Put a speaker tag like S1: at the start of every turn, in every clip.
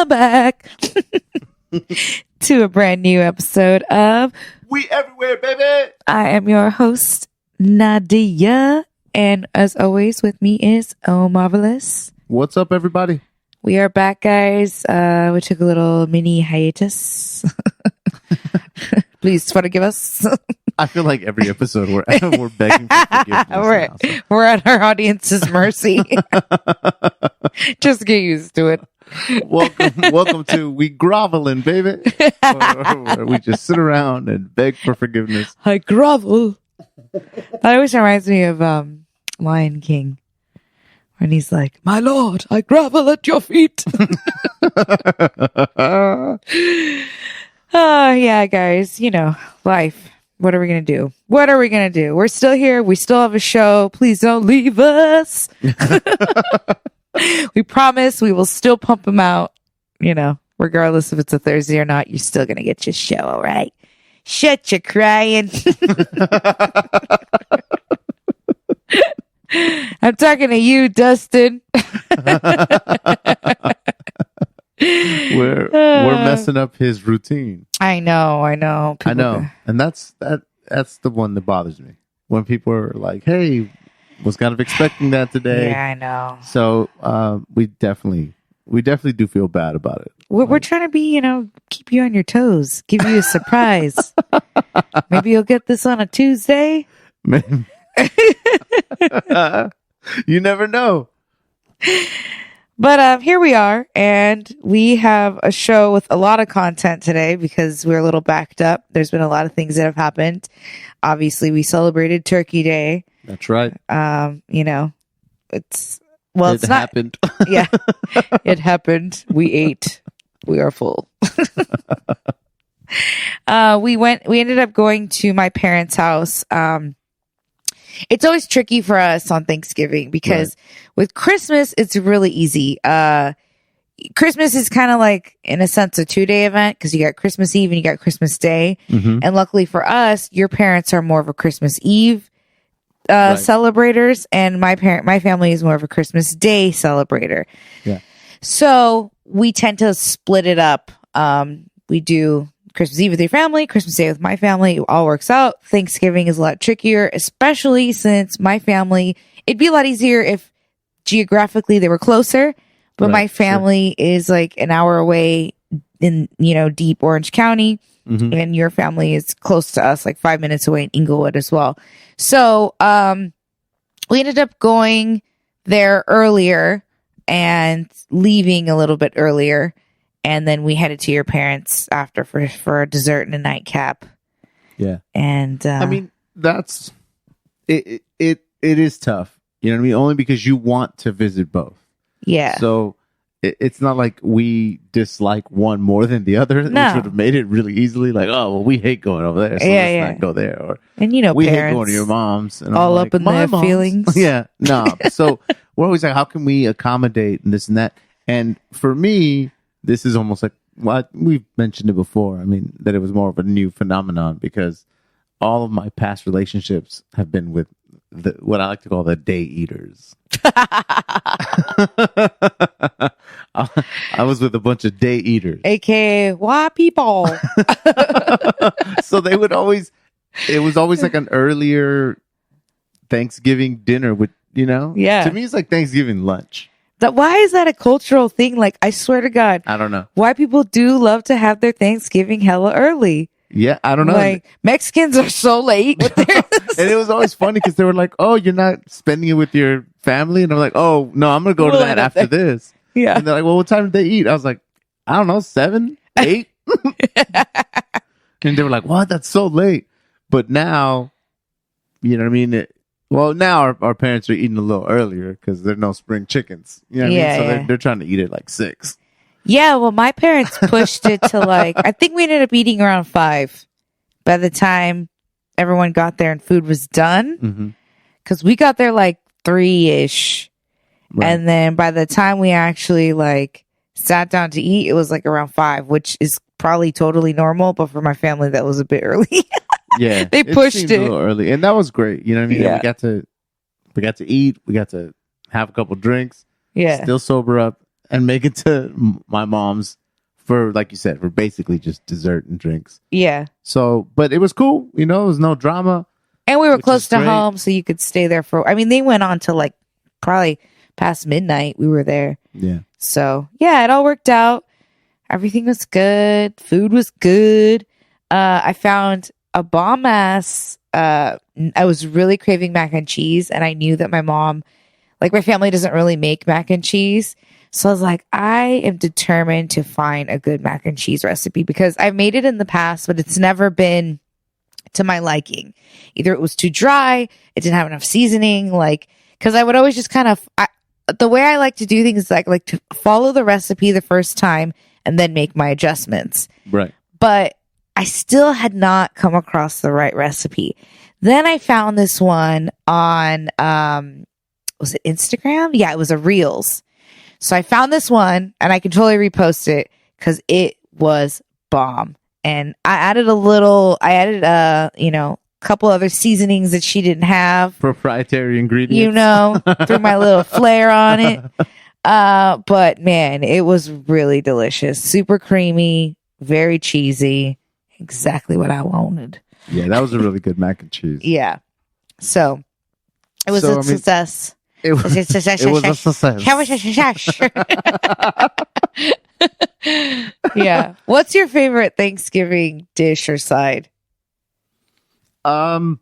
S1: welcome back to a brand new episode of
S2: We Everywhere, baby.
S1: I am your host, Nadia, and as always with me is Marvelous.
S2: What's up, everybody?
S1: We are back, guys. We took a little mini hiatus. Please forgive us.
S2: I feel like every episode we're begging for forgiveness.
S1: We're at our audience's mercy. Just get used to it.
S2: Welcome to We Groveling, baby. Where we just sit around and beg for forgiveness.
S1: I grovel. That always reminds me of Lion King. When he's like, my lord, I grovel at your feet. Yeah, guys, you know, life. What are we going to do? What are we going to do? We're still here. We still have a show. Please don't leave us. We promise we will still pump them out, you know, regardless if it's a Thursday or not. You're still going to get your show, all right? Shut your crying. I'm talking to you, Dustin.
S2: We're messing up his routine.
S1: I know.
S2: And that's the one that bothers me. When people are like, hey, was kind of expecting that today.
S1: Yeah, I know.
S2: So we definitely do feel bad about it.
S1: We're trying to be, you know, keep you on your toes, give you a surprise. Maybe you'll get this on a Tuesday.
S2: Man. You never know.
S1: But here we are, and we have a show with a lot of content today because we're a little backed up. There's been a lot of things that have happened. Obviously, we celebrated Turkey Day.
S2: That's right.
S1: You know, it's
S2: happened.
S1: Yeah, it happened. We ate. We are full. We ended up going to my parents' house. It's always tricky for us on Thanksgiving because with Christmas, it's really easy. Christmas is kind of like, in a sense, a 2-day event because you got Christmas Eve and you got Christmas Day. Mm-hmm. And luckily for us, your parents are more of a Christmas Eve celebrators, and my family is more of a Christmas Day celebrator.
S2: Yeah.
S1: So we tend to split it up. We do Christmas Eve with your family, Christmas Day with my family. It all works out. Thanksgiving is a lot trickier, especially since my family, it'd be a lot easier if geographically they were closer, but my family is like an hour away in, you know, deep Orange County. Mm-hmm. And your family is close to us, like 5 minutes away in Inglewood as well. So, we ended up going there earlier and leaving a little bit earlier. And then we headed to your parents after for a dessert and a nightcap. Yeah. And
S2: I mean, that's it is tough. You know what I mean? Only because you want to visit both. Yeah. So it's not like we dislike one more than the other. No. Which would have made it really easily like, oh, well, we hate going over there, so let's not go there. Or,
S1: and you know,
S2: we
S1: parents,
S2: hate going to your mom's. And
S1: all up in their feelings.
S2: Yeah. No. So we're always like, how can we accommodate and this and that? And for me, this is almost like, well, we've mentioned it before. I mean, that it was more of a new phenomenon because all of my past relationships have been with what I like to call the day eaters. I was with a bunch of day eaters.
S1: AKA white people.
S2: So it was always like an earlier Thanksgiving dinner with, you know?
S1: Yeah.
S2: To me, it's like Thanksgiving lunch.
S1: Why is that a cultural thing? Like, I swear to God,
S2: I don't know.
S1: White people do love to have their Thanksgiving hella early.
S2: Yeah, I don't know.
S1: Like, Mexicans are so late with theirs.
S2: And it was always funny because they were like, oh, you're not spending it with your family? And I'm like, oh, no, I'm going to go to that after this. Yeah. And they're like, well, what time did they eat? I was like, I don't know, 7, 8? And they were like, what? That's so late. But now, you know what I mean? Now our parents are eating a little earlier because there are no spring chickens. You know what I mean? So they're trying to eat it like 6.
S1: Yeah, well, my parents pushed it to like, I think we ended up eating around 5 by the time everyone got there and food was done. Because we got there like 3-ish. Right. And then by the time we actually like sat down to eat, it was like around 5, which is probably totally normal. But for my family, that was a bit early.
S2: Yeah.
S1: They pushed it
S2: a little early. And that was great. You know what I mean? Yeah. We got to eat. We got to have a couple drinks. Yeah. Still sober up. and make it to my mom's for, like you said, for basically just dessert and drinks.
S1: Yeah.
S2: So, but it was cool. It was no drama.
S1: And we were
S2: Which
S1: close
S2: is
S1: to
S2: great.
S1: home, so you could stay there for. I mean, they went on to like probably past midnight. We were there.
S2: Yeah.
S1: So yeah, it all worked out. Everything was good. Food was good. I found a bomb ass. I was really craving mac and cheese, and I knew that my mom, like my family, doesn't really make mac and cheese. So I was like, I am determined to find a good mac and cheese recipe because I've made it in the past, but it's never been to my liking. Either it was too dry, it didn't have enough seasoning, like, because I would always just kind of, the way I like to do things is like to follow the recipe the first time and then make my adjustments.
S2: Right.
S1: But I still had not come across the right recipe. Then I found this one on, was it Instagram? Yeah, it was a Reels. So I found this one and I can totally repost it because it was bomb. And I added a couple other seasonings that she didn't have.
S2: Proprietary ingredients.
S1: Threw my little flair on it. But man, it was really delicious. Super creamy, very cheesy. Exactly what I wanted.
S2: Yeah, that was a really good mac and cheese.
S1: Yeah. So it was a success.
S2: It was a success.
S1: Yeah. What's your favorite Thanksgiving dish or side?
S2: Damn.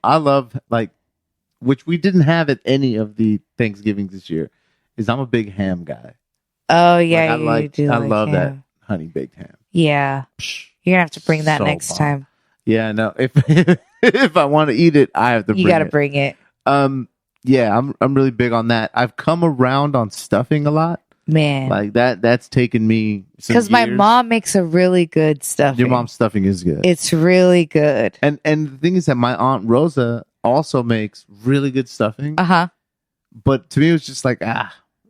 S2: I love, which we didn't have at any of the Thanksgivings this year, is I'm a big ham guy.
S1: Oh, yeah.
S2: I love that honey baked ham.
S1: Yeah. You're going to have to bring that
S2: So
S1: next
S2: bomb.
S1: time.
S2: Yeah, no. If I want to eat it, I have to bring it.
S1: You got to bring it.
S2: Yeah, I'm really big on that. I've come around on stuffing a lot.
S1: Man.
S2: Like that's taken me some
S1: because my
S2: years.
S1: mom makes a really good stuffing.
S2: Your mom's stuffing is good.
S1: It's really good.
S2: And the thing is that my Aunt Rosa also makes really good stuffing.
S1: Uh-huh.
S2: But to me, it was just like,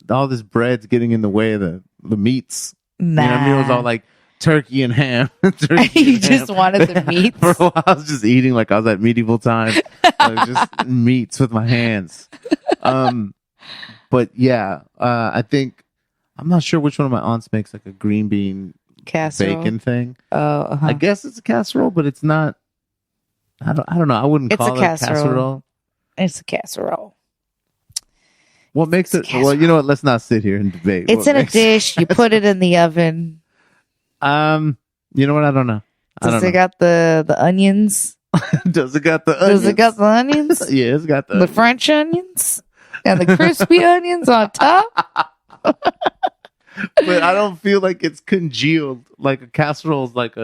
S2: all this bread's getting in the way of the meats.
S1: Nah.
S2: You know what I mean? It was all like turkey and ham.
S1: You just wanted the meats?
S2: For a while, I was just eating like I was at medieval times. Just meats with my hands. But yeah, I think, I'm not sure which one of my aunts makes like a green bean
S1: casserole
S2: bacon thing.
S1: Oh, uh-huh.
S2: I guess it's a casserole, but it's not. I don't know. I wouldn't call it a casserole.
S1: It's a casserole.
S2: What makes it? Well, you know what? Let's not sit here and debate.
S1: It's in a dish. You put it in the oven.
S2: You know what? I don't know.
S1: Does it got the onions?
S2: Does it got the onions?
S1: Does it got the onions?
S2: Yeah, it's got
S1: the French onions and the crispy onions on top.
S2: But I don't feel like it's congealed. Like a casserole is like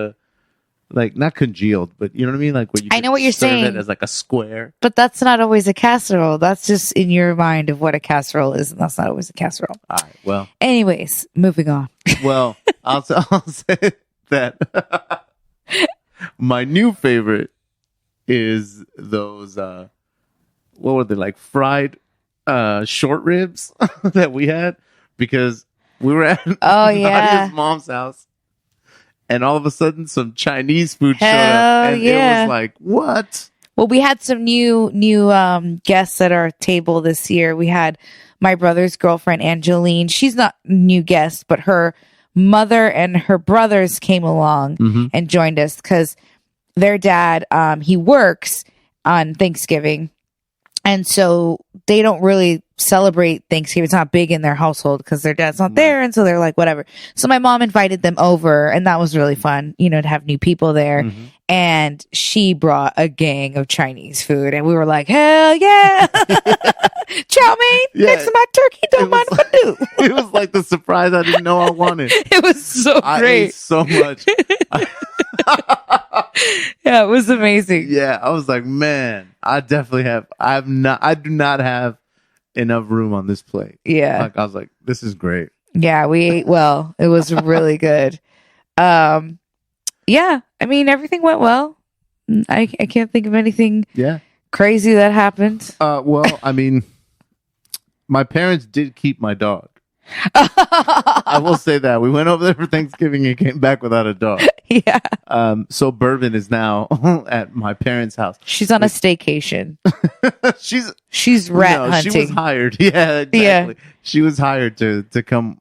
S2: not congealed, but you know what I mean? Like what you
S1: I know what you're saying.
S2: It as like a square.
S1: But that's not always a casserole. That's just in your mind of what a casserole is, and that's not always a casserole.
S2: All right. Well.
S1: Anyways, moving on.
S2: Well, I'll say that my new favorite is those what were they, like fried short ribs that we had, because we were at Nadia's mom's house and all of a sudden some Chinese food showed up and it was like, what?
S1: Well, we had some new guests at our table this year. We had my brother's girlfriend, Angeline. She's not a new guest, but her mother and her brothers came along and joined us because their dad, he works on Thanksgiving. And so they don't really celebrate Thanksgiving. It's not big in their household because their dad's not there. And so they're like, whatever. So my mom invited them over and that was really fun, to have new people there. And she brought a gang of Chinese food and we were like, hell yeah. Chow mein next to my turkey. Don't mind if I do.
S2: It was like the surprise I didn't know I wanted.
S1: It was so
S2: I
S1: great.
S2: ate so much.
S1: Yeah, it was amazing.
S2: Yeah, I was like, man, I do not have enough room on this plate.
S1: Yeah.
S2: Like I was like, this is great.
S1: Yeah, we ate well. It was really good. Yeah, I mean, everything went well. I can't think of anything crazy that happened.
S2: Well, I mean, my parents did keep my dog. I will say that. We went over there for Thanksgiving and came back without a dog.
S1: Yeah.
S2: So Bourbon is now at my parents' house.
S1: She's on a staycation.
S2: She's
S1: rat hunting.
S2: She was hired. Yeah, exactly. Yeah. She was hired to come.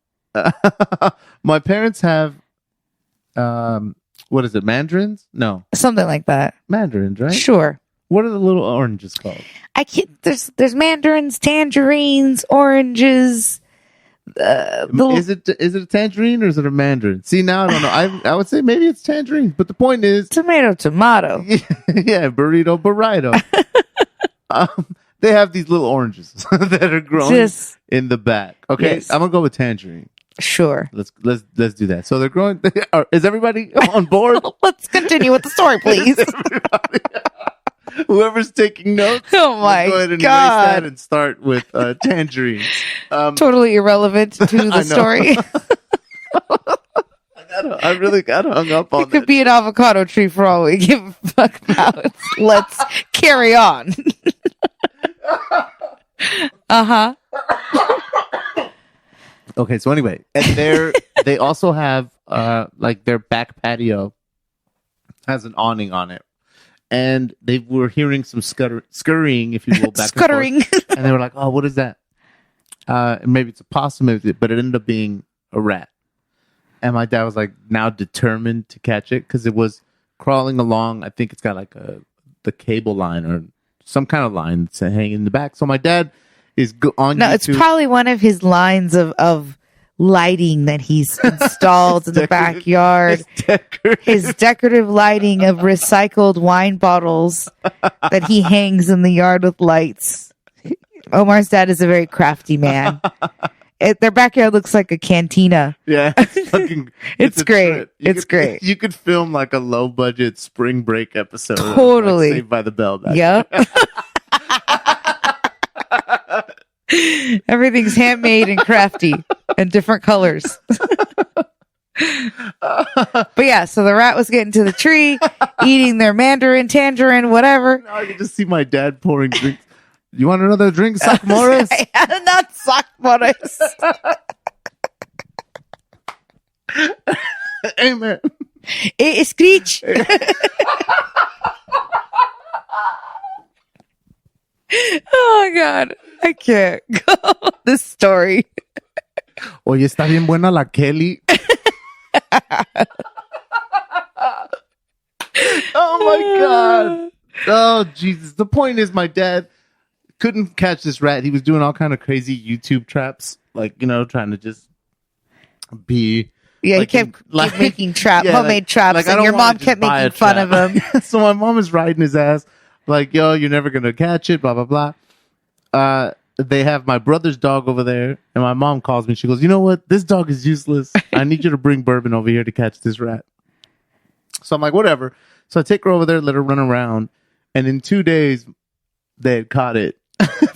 S2: My parents have, what is it? Mandarins? No.
S1: Something like that.
S2: Mandarins, right?
S1: Sure.
S2: What are the little oranges called?
S1: I can't. There's mandarins, tangerines, oranges.
S2: Is it a tangerine or is it a mandarin? See, now I don't know. I would say maybe it's tangerine, but the point is
S1: tomato.
S2: Yeah, burrito. They have these little oranges that are growing in the back. Okay, yes. I'm gonna go with tangerine.
S1: Sure.
S2: Let's do that. So they're growing. Is everybody on board?
S1: Let's continue with the story, please.
S2: Whoever's taking notes,
S1: oh my
S2: go ahead and
S1: God.
S2: erase that and start with tangerines.
S1: Totally irrelevant to the story.
S2: I really got hung up on it.
S1: It could be an avocado tree for all we give a fuck about. Let's carry on. Uh-huh.
S2: Okay, so anyway, and they also have like their back patio has an awning on it. And they were hearing some scurrying, if you will, back and forth. And they were like, "Oh, what is that?" Maybe it's a possum, but it ended up being a rat. And my dad was like, now determined to catch it because it was crawling along. I think it's got like the cable line or some kind of line that's hanging in the back. So my dad is on. No, YouTube.
S1: It's probably one of his lines of lighting that he's installed in the backyard. His decorative lighting of recycled wine bottles that he hangs in the yard with lights. Omar's dad is a very crafty man. Their backyard looks like a cantina.
S2: Yeah,
S1: it's great. It's great.
S2: You could film like a low budget spring break episode.
S1: Totally.
S2: Like Saved by the Bell.
S1: Yep. Everything's handmade and crafty and different colors. But yeah, so the rat was getting to the tree, eating their mandarin, tangerine, whatever.
S2: Now I can just see my dad pouring drinks. You want another drink, Sacmores?
S1: Not Sacmores.
S2: Amen.
S1: Screech. Oh my God. I can't go. This story.
S2: Oye, está bien buena la Kelly. Oh my God. Oh Jesus. The point is my dad couldn't catch this rat. He was doing all kind of crazy YouTube traps. Like, trying to just be...
S1: Yeah, like, he kept making homemade traps, and your mom kept making fun of him.
S2: So my mom is riding his ass, like, yo, you're never going to catch it, blah, blah, blah. They have my brother's dog over there, and my mom calls me. She goes, you know what? This dog is useless. I need you to bring Bourbon over here to catch this rat. So I'm like, whatever. So I take her over there, let her run around, and in 2 days, they had caught it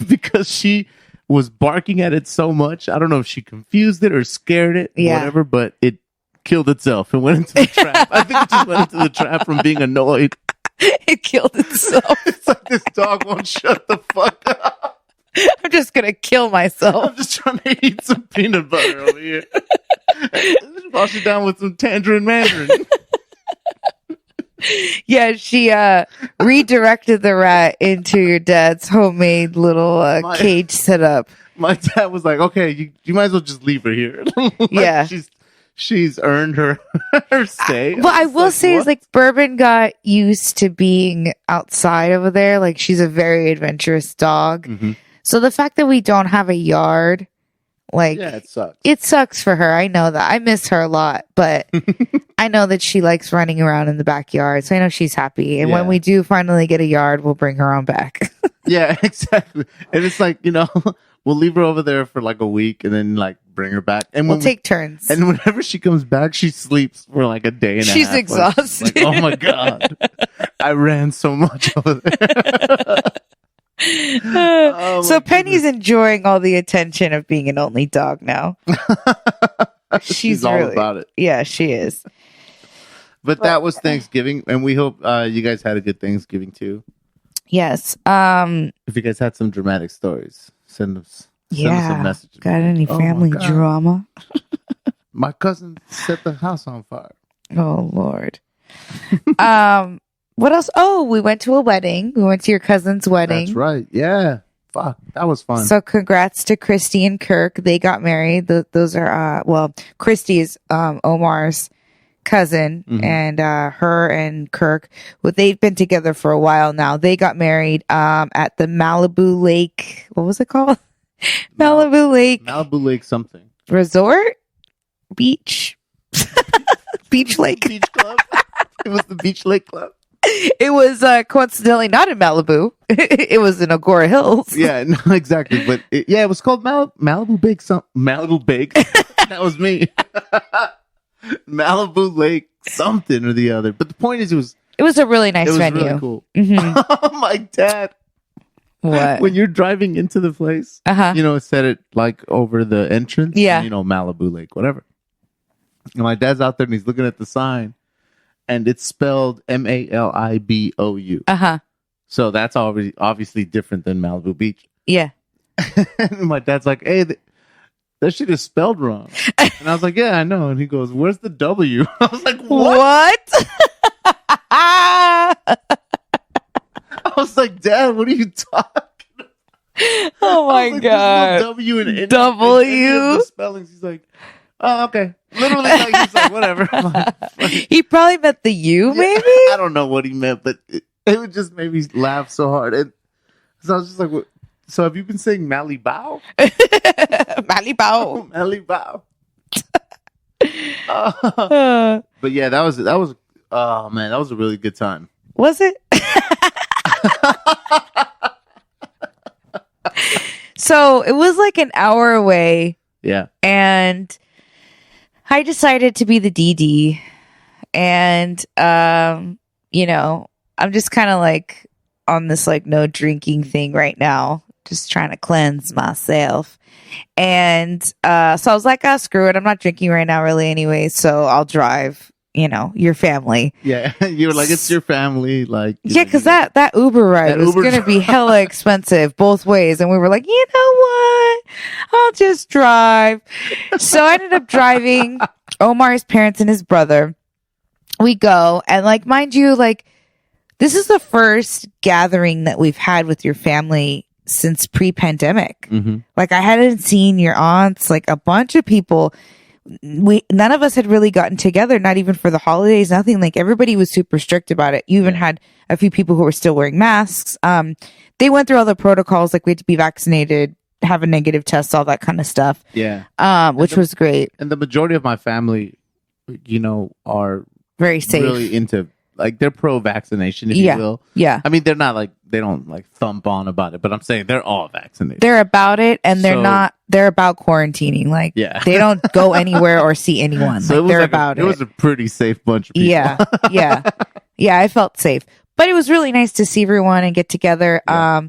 S2: because she was barking at it so much. I don't know if she confused it or scared it, whatever, but it killed itself and went into the trap. I think it just went into the trap from being annoyed.
S1: It killed itself.
S2: It's like this dog won't shut the fuck up.
S1: I'm just going to kill myself.
S2: I'm just trying to eat some peanut butter over here. Wash it down with some tangerine mandarin.
S1: Yeah, she redirected the rat into your dad's homemade little cage setup.
S2: My dad was like, okay, you might as well just leave her here. Like,
S1: yeah.
S2: She's earned her stay.
S1: Well, I will say is like Bourbon got used to being outside over there. Like she's a very adventurous dog. Mm-hmm. So the fact that we don't have a yard, like,
S2: yeah, it sucks.
S1: It sucks for her. I know that. I miss her a lot, but I know that she likes running around in the backyard. So I know she's happy. And when we do finally get a yard, we'll bring her on back.
S2: Yeah, exactly. And it's like, we'll leave her over there for like a week and then like bring her back. And
S1: we'll take turns.
S2: And whenever she comes back, she sleeps for like a day and a half.
S1: She's exhausted.
S2: Like, oh my God. I ran so much over there.
S1: So Penny's enjoying all the attention of being an only dog now. She's
S2: all
S1: really,
S2: about it.
S1: Yeah, she is.
S2: But that was Thanksgiving, and we hope you guys had a good Thanksgiving too.
S1: Yes.
S2: If you guys had some dramatic stories, send us Send us a
S1: Yeah.
S2: message.
S1: Got any
S2: Oh my
S1: family
S2: God.
S1: drama?
S2: My cousin set the house on fire.
S1: Oh Lord. What else? Oh, we went to a wedding. We went to your cousin's wedding.
S2: That's right. Yeah. Fuck. That was fun.
S1: So congrats to Christy and Kirk. They got married. Those are Christy is Omar's cousin, and her and Kirk. Well, they've been together for a while now. They got married at the Malibu Lake. What was it called? Malibu
S2: Lake something.
S1: Resort Beach. Beach Lake.
S2: Beach Club. It was the Beach Lake Club.
S1: It was coincidentally not in Malibu. It was in Agora Hills.
S2: Yeah, no, exactly. But it was called Malibu Bake. Malibu Bake. That was me. Malibu Lake something or the other. But the point is,
S1: it was a really nice venue.
S2: Really cool.
S1: Mm-hmm.
S2: Oh my dad!
S1: What?
S2: When you're driving into the place, it said it like over the entrance.
S1: Yeah.
S2: Malibu Lake, whatever. And my dad's out there and he's looking at the sign. And it's spelled Malibou. So that's obviously different than Malibu Beach.
S1: Yeah.
S2: And my dad's like, "Hey, that shit is spelled wrong." And I was like, "Yeah, I know." And he goes, "Where's the W?" I was like, "What?" I was like, "Dad, what are you talking?"
S1: Oh my God.
S2: There's no W in any
S1: W.
S2: of the spellings. He's like, "Oh, okay." Literally, he's like, "Whatever."
S1: He probably meant the U, maybe?
S2: I don't know what he meant, but it would just make me laugh so hard. And so I was just like, "What? So have you been saying Malibou?"
S1: Malibou.
S2: Malibou. But yeah, that was. Oh man, that was a really good time.
S1: Was it? So it was like an hour away.
S2: Yeah.
S1: And I decided to be the DD. And, I'm just kind of like on this like no drinking thing right now, just trying to cleanse myself. And so I was like, oh, screw it. I'm not drinking right now really anyway. So I'll drive, your family.
S2: Yeah. You were like, it's your family. Like,
S1: yeah, because that Uber ride was going to be hella expensive both ways. And we were like, you know what? I'll just drive. So I ended up driving Omar's parents and his brother. We go, and like, mind you, like, this is the first gathering that we've had with your family since pre-pandemic. Like, I hadn't seen your aunts, like a bunch of people. None of us had really gotten together, not even for the holidays, nothing. Like, everybody was super strict about it. You even had a few people who were still wearing masks. They went through all the protocols, like we had to be vaccinated, have a negative test, all that kind of stuff.
S2: Yeah.
S1: Which was great.
S2: And the majority of my family, are
S1: very safe.
S2: Really into, like, they're pro-vaccination, if you will.
S1: Yeah.
S2: I mean, they're not like, they don't like thump on about it, but I'm saying they're all vaccinated.
S1: They're about it, and they're about quarantining. Like, they don't go anywhere or see anyone.
S2: So
S1: like, they're about it.
S2: It was a pretty safe bunch of people.
S1: Yeah. Yeah, I felt safe. But it was really nice to see everyone and get together. Yeah.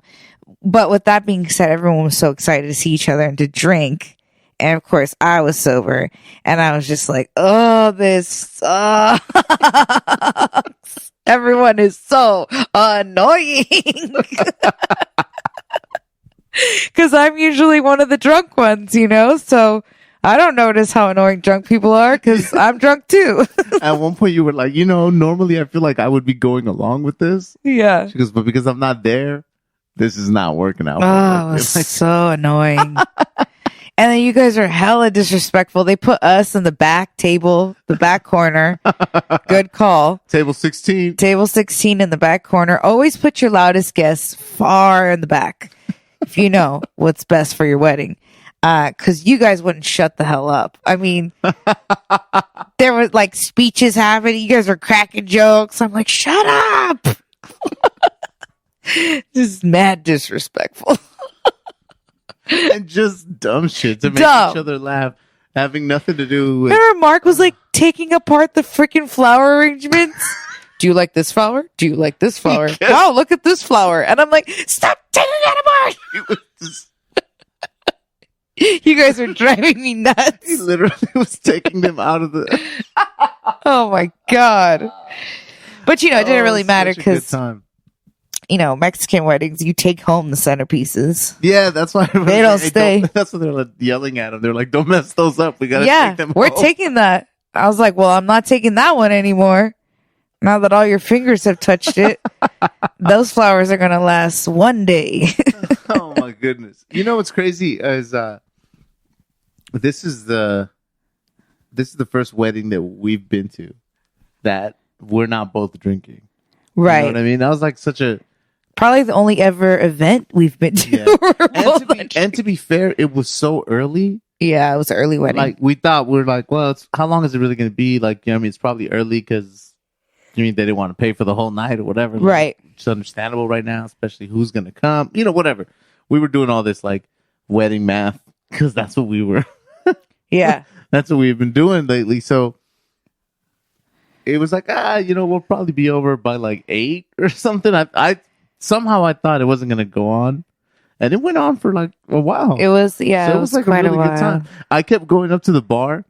S1: But with that being said, everyone was so excited to see each other and to drink. And of course, I was sober, and I was just like, "Oh, this sucks. Everyone is so annoying." Because I'm usually one of the drunk ones, so I don't notice how annoying drunk people are because I'm drunk too.
S2: At one point, you were like, normally I feel like I would be going along with this.
S1: Yeah.
S2: She goes, but because I'm not there, this is not working out.
S1: Oh, it's like, so annoying. And then you guys are hella disrespectful. They put us in the back table, the back corner. Good call.
S2: Table 16.
S1: Table 16 in the back corner. Always put your loudest guests far in the back if you know what's best for your wedding. Because you guys wouldn't shut the hell up. I mean, there was like speeches happening. You guys are cracking jokes. I'm like, shut up. Just mad disrespectful.
S2: And just dumb shit to make each other laugh, having nothing to do with.
S1: Remember, Mark was like taking apart the freaking flower arrangements. Do you like this flower? Do you like this flower? Wow, look at this flower. And I'm like, stop taking it apart. You guys are driving me nuts.
S2: He literally was taking them out of the.
S1: Oh my God. But it didn't really matter because Mexican weddings, you take home the centerpieces.
S2: Yeah, that's why
S1: They don't stay.
S2: That's what they're like yelling at them. They're like, "Don't mess those up. We gotta take them
S1: we're
S2: home."
S1: taking that. I was like, well, I'm not taking that one anymore. Now that all your fingers have touched it, those flowers are gonna last one day.
S2: Oh my goodness! You know what's crazy is this is the first wedding that we've been to that we're not both drinking.
S1: Right.
S2: You know what I mean? That was like
S1: probably the only ever event we've been to.
S2: Yeah. And to be fair, it was so early.
S1: Yeah, it was an early wedding.
S2: Like we thought, we're like, well, how long is it really going to be? Like, you know what I mean? It's probably early because they didn't want to pay for the whole night or whatever.
S1: Right.
S2: Like, it's understandable right now, especially who's going to come. Whatever. We were doing all this like wedding math because that's what we were.
S1: Yeah.
S2: That's what we've been doing lately. So it was like, we'll probably be over by like 8 or something. I somehow I thought it wasn't going to go on. And it went on for like a while.
S1: It was, yeah. So it was like
S2: a really good time. I kept going up to the bar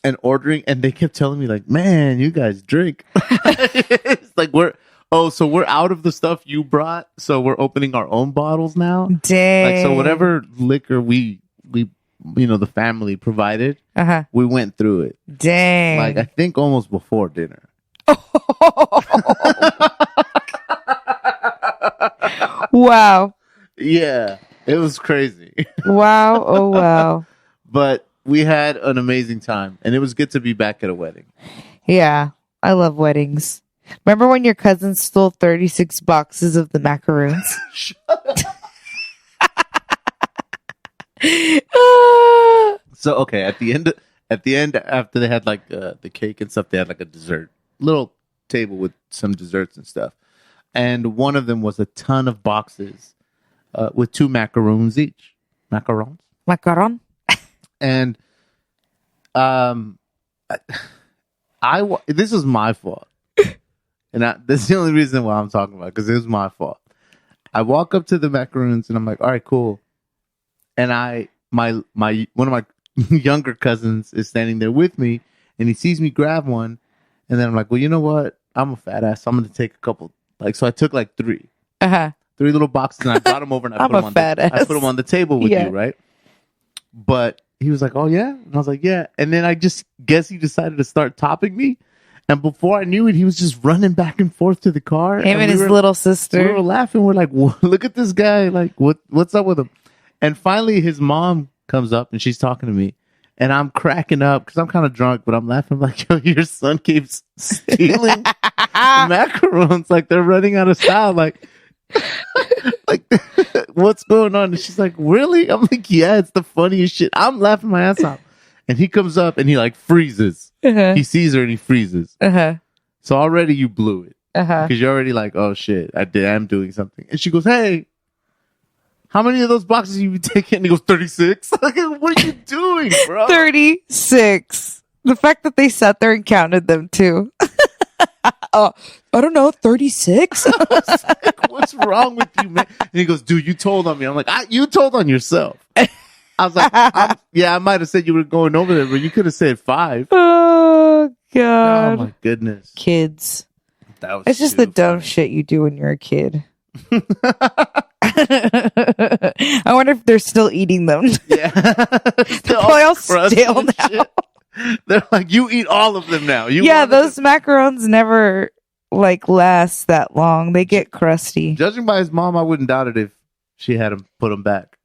S2: and ordering, and they kept telling me like, "Man, you guys drink." It's like we're out of the stuff you brought, so we're opening our own bottles now.
S1: Dang.
S2: Like, so whatever liquor we the family provided, we went through it.
S1: Dang.
S2: Like I think almost before dinner.
S1: Wow.
S2: Yeah, it was crazy.
S1: Wow. Oh, wow.
S2: But we had an amazing time, and it was good to be back at a wedding.
S1: Yeah, I love weddings. Remember when your cousin stole 36 boxes of the macarons?
S2: So, okay, at the end, after they had like the cake and stuff, they had like a dessert, little table with some desserts and stuff. And one of them was a ton of boxes with 2 macaroons each. Macarons?
S1: Macaron?
S2: And this was my fault. And that's the only reason why I'm talking about it, because it was my fault. I walk up to the macaroons and I'm like, all right, cool. And one of my younger cousins is standing there with me, and he sees me grab one. And then I'm like, well, you know what? I'm a fat ass, so I'm going to take a couple. Like, so I took like 3. 3 little boxes, and I brought them over, and I put them on the table with you, right? But he was like, oh, yeah? And I was like, yeah. And then I just guess he decided to start topping me. And before I knew it, he was just running back and forth to the car.
S1: Him and his little sister.
S2: We were laughing. We're like, look at this guy. Like, what's up with him? And finally, his mom comes up, and she's talking to me. And I'm cracking up because I'm kind of drunk, but I'm laughing. I'm like, yo, your son keeps stealing macarons. Like, they're running out of style. Like, what's going on? And she's like, really? I'm like, yeah, it's the funniest shit. I'm laughing my ass off. And he comes up and he like freezes. He sees her and he freezes. So already you blew it. Because you're already like, oh shit, I'm doing something. And she goes, hey, how many of those boxes have you taken? And he goes, 36. Like, what are you doing, bro?
S1: 36. The fact that they sat there and counted them too. I don't know, 36?
S2: Like, what's wrong with you, man? And he goes, dude, you told on me. I'm like, you told on yourself. I was like, I might have said you were going over there, but you could have said 5.
S1: Oh, God.
S2: Oh, my goodness.
S1: Kids. It's just the dumb shit you do when you're a kid. I wonder if they're still eating them.
S2: Yeah.
S1: They're probably all stale now.
S2: Shit. They're like, you eat all of them now.
S1: Those macarons never last that long. They get crusty.
S2: Judging by his mom, I wouldn't doubt it if she had him put them back.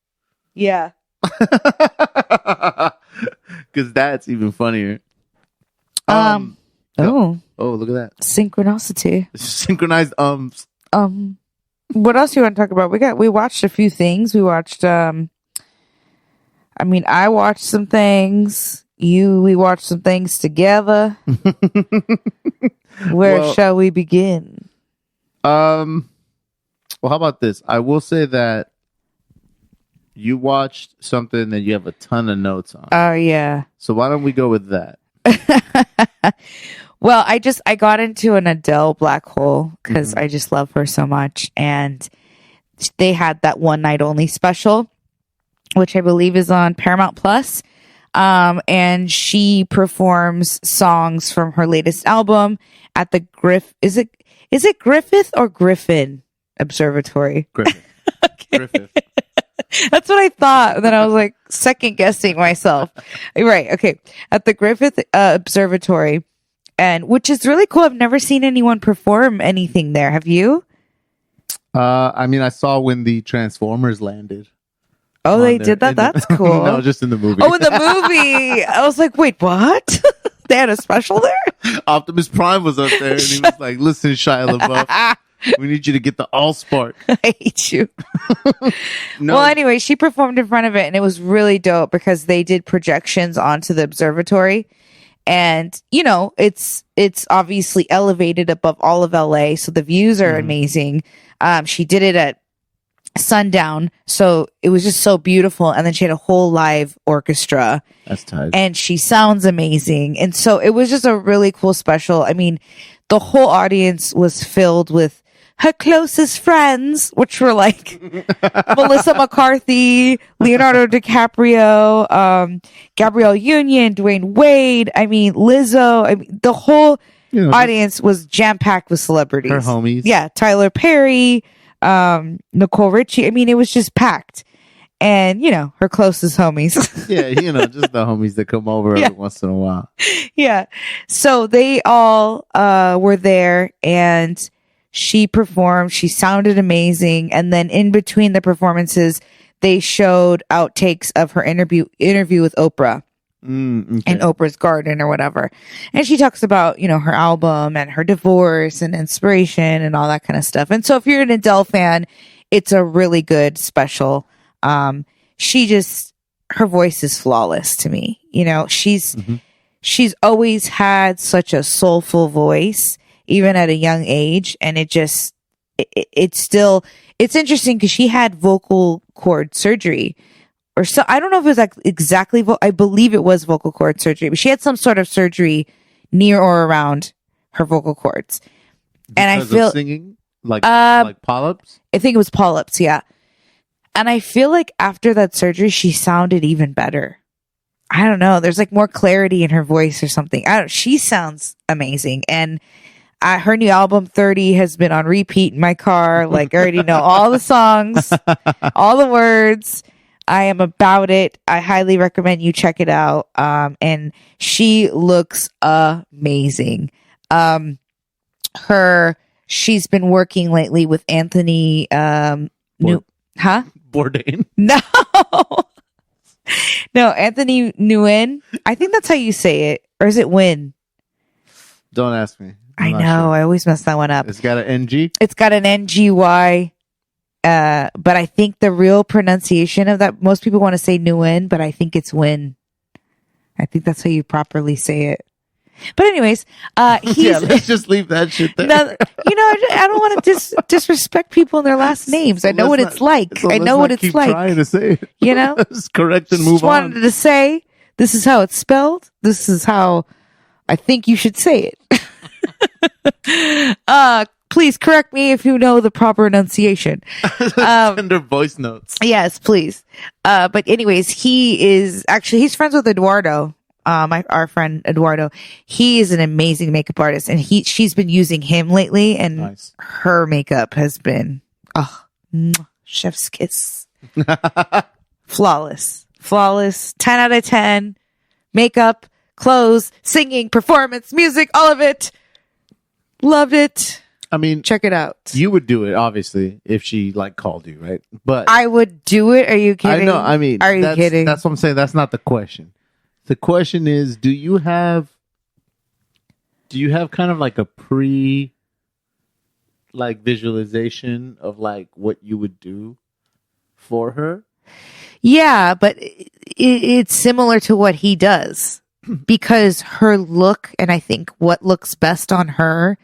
S1: Yeah.
S2: Because that's even funnier.
S1: Oh,
S2: look at that.
S1: Synchronicity.
S2: Synchronized ums.
S1: What else you want to talk about? We watched a few things. We watched I watched some things. We watched some things together. Where shall we begin?
S2: Well, how about this? I will say that you watched something that you have a ton of notes on.
S1: Oh, yeah.
S2: So why don't we go with that?
S1: Well, I got into an Adele black hole because I just love her so much. And they had that one night only special, which I believe is on Paramount Plus. And she performs songs from her latest album at the Griff. Is it Is it Griffith or Griffin Observatory?
S2: Griffith.
S1: Okay.
S2: Griffith.
S1: That's what I thought. And then I was like second guessing myself. Right. Okay. At the Griffith Observatory, and which is really cool. I've never seen anyone perform anything there. Have you?
S2: I mean, I saw when the Transformers landed.
S1: Oh, they did that? That's cool.
S2: No, just in the movie.
S1: Oh, in the movie. I was like, wait, what? They had a special there?
S2: Optimus Prime was up there, and he was like, listen, Shia LaBeouf, we need you to get the Allspark.
S1: I hate you.
S2: No.
S1: Well, anyway, she performed in front of it, and it was really dope because they did projections onto the observatory. And, you know, it's obviously elevated above all of LA, so the views are amazing. She did it at sundown, so it was just so beautiful. And then she had a whole live orchestra.
S2: That's tight.
S1: And she sounds amazing. And so it was just a really cool special. I mean, the whole audience was filled with her closest friends, which were like Melissa McCarthy, Leonardo DiCaprio, Gabrielle Union, Dwayne Wade. I mean, Lizzo. I mean, the whole audience was jam-packed with celebrities.
S2: Her homies.
S1: Yeah. Tyler Perry, Nicole Richie. I mean, it was just packed. And, you know, her closest homies.
S2: Yeah, you know, just the homies that come over every once in a while.
S1: Yeah. So they all were there, and she performed. She sounded amazing. And then in between the performances, they showed outtakes of her interview with Oprah in Oprah's Garden or whatever. And she talks about, you know, her album and her divorce and inspiration and all that kind of stuff. And so if you're an Adele fan, it's a really good special. Her voice is flawless to me. You know, she's always had such a soulful voice, even at a young age. And it's interesting because she had vocal cord surgery, or so. I don't know if it was like exactly, I believe it was vocal cord surgery, but she had some sort of surgery near or around her vocal cords. And I feel
S2: singing like polyps.
S1: I think it was polyps. Yeah. And I feel like after that surgery, she sounded even better. I don't know. There's like more clarity in her voice or something. She sounds amazing. And her new album 30 has been on repeat in my car. Like, I already know all the songs, all the words. I am about it. I highly recommend you check it out. And she looks amazing. She's been working lately with Anthony,
S2: Bourdain.
S1: No. No, Anthony Nguyen. I think that's how you say it. Or is it Nguyen?
S2: Don't ask me.
S1: I know. Sure. I always mess that one up.
S2: It's got an NG?
S1: It's got an NGY. But I think the real pronunciation of that, most people want to say Nguyen, but I think it's Nguyen. I think that's how you properly say it. But anyways,
S2: let's just leave that shit there.
S1: Now, you know, I don't want to disrespect people in their last names. So I know what it's like.
S2: So
S1: I know what it's
S2: keep
S1: like.
S2: Trying to say it.
S1: You know,
S2: just correct and move
S1: just wanted to say this is how it's spelled. This is how I think you should say it. Please correct me if you know the proper enunciation.
S2: Tender voice notes.
S1: Yes, please. But anyways, he's friends with Eduardo. Our friend Eduardo, he is an amazing makeup artist, and she's been using him lately, and her makeup has been chef's kiss. Flawless 10 out of 10. Makeup, clothes, singing, performance, music, all of it. Loved it.
S2: I mean,
S1: check it out.
S2: You would do it, obviously, if she called you, right? But
S1: I would do it. Are you kidding?
S2: I know. I mean,
S1: are you kidding?
S2: That's what I'm saying. That's not the question. The question is, do you have kind of like a visualization of like what you would do for her?
S1: Yeah, but it's similar to what he does, because her look, and I think what looks best on her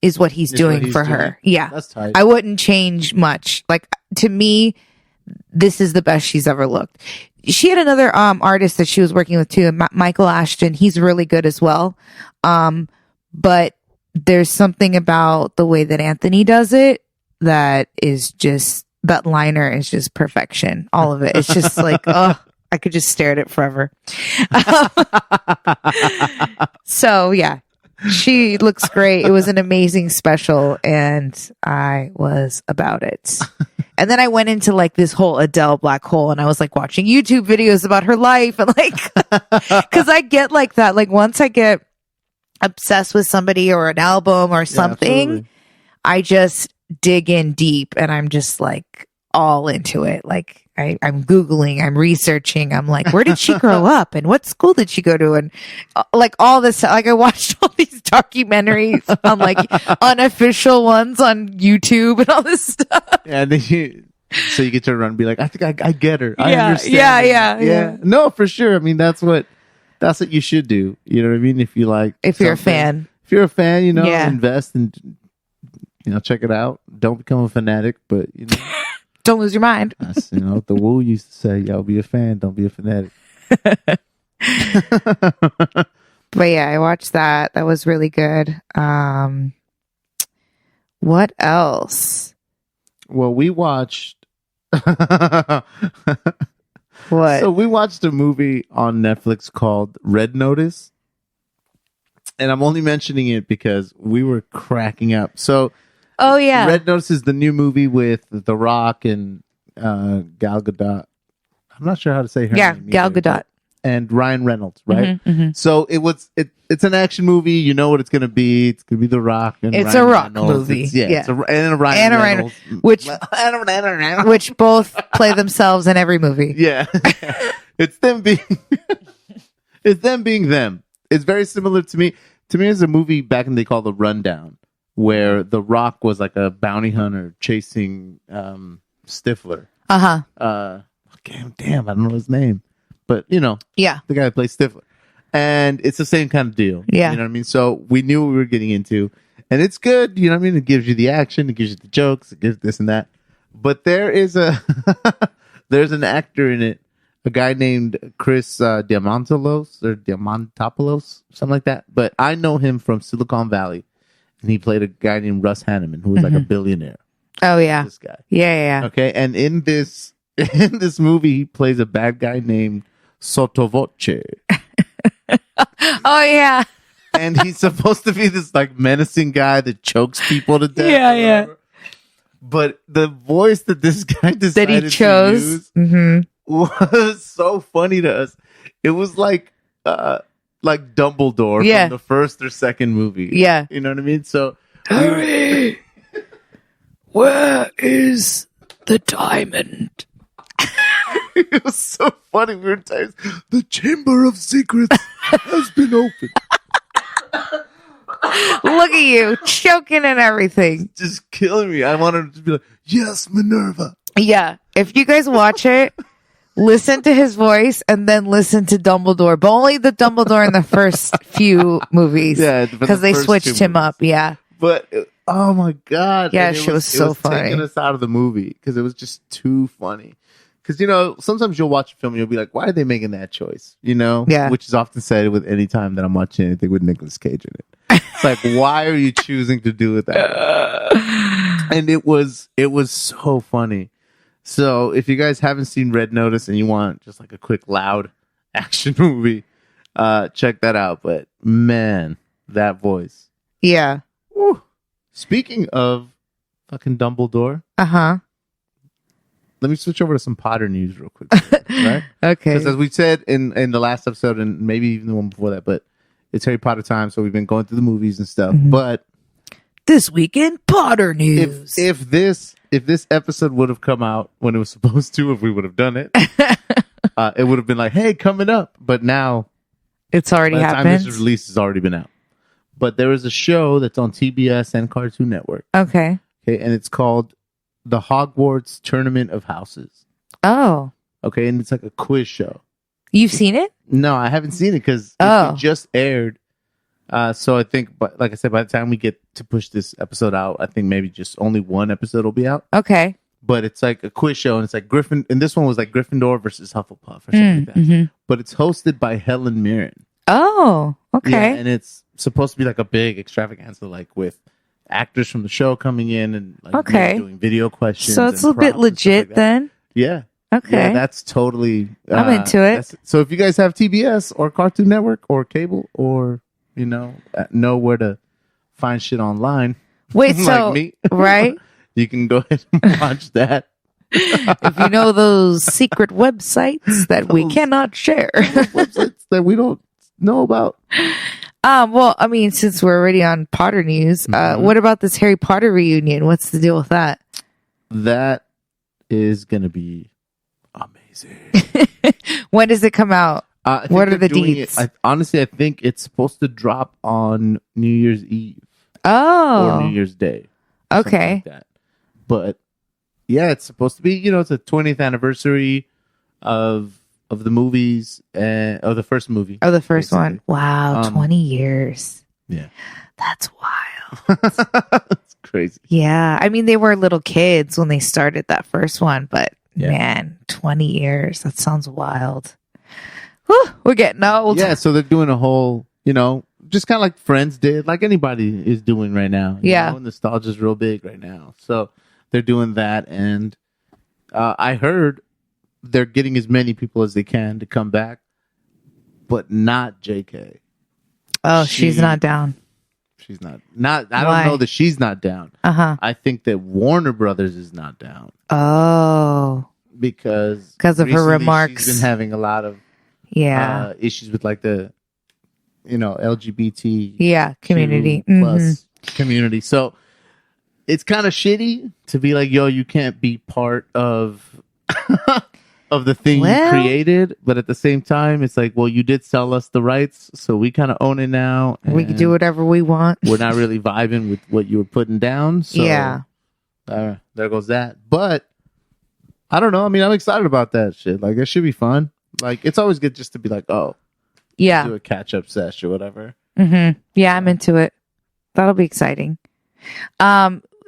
S1: is what he's doing for her. Yeah.
S2: That's tight.
S1: I wouldn't change much. Like, to me, this is the best she's ever looked. She had another artist that she was working with too, Michael Ashton. He's really good as well. But there's something about the way that Anthony does it that is just, that liner is just perfection. All of it. It's just like, oh, I could just stare at it forever. So yeah, She looks great. It was an amazing special, and I was about it. And then I went into like this whole Adele black hole, and I was like watching YouTube videos about her life, and like, because I get like that. Like once I get obsessed with somebody or an album or something, I just dig in deep, and I'm just like all into it. Like I'm Googling, I'm researching. I'm like, where did she grow up, and what school did she go to, and like all this. Like I watched all these documentaries on like unofficial ones on YouTube and all this stuff.
S2: Yeah, and then so you get to run and be like, I think I get her. I
S1: Yeah,
S2: understand.
S1: yeah.
S2: No, for sure. I mean, that's what you should do. You know what I mean? If you like,
S1: If you're a fan,
S2: you know, invest and check it out. Don't become a fanatic, but
S1: don't lose your mind.
S2: That's, the Woo used to say, "Y'all be a fan, don't be a fanatic."
S1: But yeah, I watched that. That was really good. What else?
S2: Well, we watched.
S1: What?
S2: So we watched a movie on Netflix called Red Notice, and I'm only mentioning it because we were cracking up. So,
S1: oh yeah,
S2: Red Notice is the new movie with The Rock and Gal Gadot. I'm not sure how to say her name.
S1: Gal Gadot.
S2: And Ryan Reynolds, right?
S1: Mm-hmm, mm-hmm.
S2: So it's an action movie. You know what it's going to be. It's going to be The Rock. And
S1: it's
S2: Ryan
S1: a Rock
S2: Reynolds.
S1: movie.
S2: It's a Ryan Reynolds.
S1: Which both play themselves in every movie.
S2: Yeah. It's them being them. It's very similar to me. To me, it's a movie back in the day called The Rundown, where The Rock was like a bounty hunter chasing Stifler.
S1: Uh-huh.
S2: Damn, I don't know his name. But, the guy that plays Stifler. And it's the same kind of deal.
S1: Yeah.
S2: You know what I mean? So we knew what we were getting into. And it's good. You know what I mean? It gives you the action. It gives you the jokes. It gives this and that. But there is there's an actor in it, a guy named Chris Diamantopoulos, something like that. But I know him from Silicon Valley. And he played a guy named Russ Hanneman, who was like a billionaire.
S1: Oh, yeah.
S2: This guy.
S1: Yeah.
S2: Okay. And in this movie, he plays a bad guy named Sottovoce.
S1: Oh yeah.
S2: And he's supposed to be this like menacing guy that chokes people to death.
S1: Yeah.
S2: But the voice that this guy decided
S1: that he chose
S2: to use was so funny to us. It was like Dumbledore from the first or second movie.
S1: Yeah.
S2: You know what I mean? So
S1: Harry, where is the diamond?
S2: It was so funny. We were tired. The Chamber of Secrets has been opened.
S1: Look at you, choking and everything.
S2: Just killing me. I wanted to be like, yes, Minerva.
S1: Yeah. If you guys watch it, listen to his voice and then listen to Dumbledore. But only the Dumbledore in the first few movies.
S2: Yeah.
S1: Because they switched him up. Yeah.
S2: But, oh my God.
S1: Yeah, she was so funny.
S2: Taking us out of the movie because it was just too funny. Because, sometimes you'll watch a film and you'll be like, why are they making that choice?
S1: Yeah.
S2: Which is often said with any time that I'm watching anything with Nicolas Cage in it. It's like, why are you choosing to do it that way? And it was so funny. So if you guys haven't seen Red Notice and you want just like a quick, loud action movie, check that out. But man, that voice.
S1: Yeah.
S2: Woo. Speaking of fucking Dumbledore.
S1: Uh-huh.
S2: Let me switch over to some Potter news real quick. Right?
S1: Okay.
S2: Because as we said in the last episode, and maybe even the one before that, but it's Harry Potter time, so we've been going through the movies and stuff.
S1: Mm-hmm.
S2: But
S1: this week in Potter news.
S2: If this episode would have come out when it was supposed to, if we would have done it, it would have been like, hey, coming up. But now
S1: it's already happened.
S2: By the time this release has already been out. But there is a show that's on TBS and Cartoon Network.
S1: Okay.
S2: And it's called The Hogwarts Tournament of Houses.
S1: Oh.
S2: Okay, and it's like a quiz show.
S1: You've seen it?
S2: No, I haven't seen it because it just aired. So I think, but like I said, by the time we get to push this episode out, I think maybe just only one episode will be out.
S1: Okay.
S2: But it's like a quiz show, and it's like and this one was like Gryffindor versus Hufflepuff or something like that.
S1: Mm-hmm.
S2: But it's hosted by Helen Mirren.
S1: Oh, okay.
S2: Yeah, and it's supposed to be like a big extravaganza, like with actors from the show coming in and like doing video questions.
S1: So it's a bit legit then.
S2: Yeah.
S1: Okay.
S2: Yeah, that's totally.
S1: I'm into it.
S2: So if you guys have TBS or Cartoon Network or cable or know where to find shit online.
S1: Wait,
S2: like
S1: so
S2: me,
S1: right?
S2: You can go ahead and watch that.
S1: If you know those secret websites that we cannot share.
S2: Websites that we don't know about.
S1: Well, I mean, since we're already on Potter news, what about this Harry Potter reunion? What's the deal with that?
S2: That is gonna be amazing.
S1: When does it come out? What are the deets?
S2: Honestly, I think it's supposed to drop on New Year's Eve.
S1: Oh.
S2: Or New Year's Day.
S1: Okay.
S2: Like that. But yeah, it's supposed to be, it's a 20th anniversary of the movies, of the first movie.
S1: Oh, the first
S2: basically.
S1: one. Wow, 20 years.
S2: Yeah.
S1: That's wild.
S2: It's crazy.
S1: Yeah. I mean, they were little kids when they started that first one, but man, 20 years. That sounds wild. Whew, we're getting old.
S2: Yeah, so they're doing a whole, just kind of like Friends did, like anybody is doing right now. Nostalgia's real big right now. So they're doing that. And I heard they're getting as many people as they can to come back, but not JK.
S1: Oh, she's not down.
S2: She's not. I don't know that she's not down. I think that Warner Brothers is not down.
S1: Oh.
S2: Because
S1: of her remarks.
S2: She's been having a lot of issues with like the LGBT
S1: community
S2: plus community. So it's kind of shitty to be like, yo, you can't be part of of the thing you created, but at the same time it's like, well, you did sell us the rights, so we kind of own it now.
S1: We can do whatever we want.
S2: We're not really vibing with what you were putting down. So there goes that. But I don't know. I mean, I'm excited about that shit. Like, it should be fun. Like, it's always good just to be like, do a catch-up sesh or whatever.
S1: Yeah, I'm into it. That'll be exciting.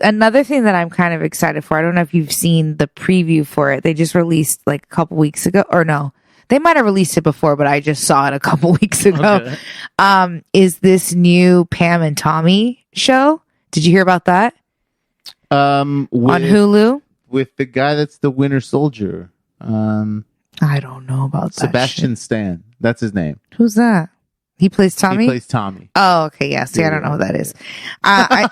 S1: Another thing that I'm kind of excited for, I don't know if you've seen the preview for it. They just released like a couple weeks ago, or no, they might have released it before, but I just saw it a couple weeks ago. Okay. Is this new Pam and Tommy show? Did you hear about that? On Hulu?
S2: With the guy that's the Winter Soldier.
S1: I don't know about that.
S2: Sebastian Stan. That's his name.
S1: Who's that? He plays Tommy?
S2: He plays Tommy.
S1: Oh, okay. Yeah. See, I don't know who that is. I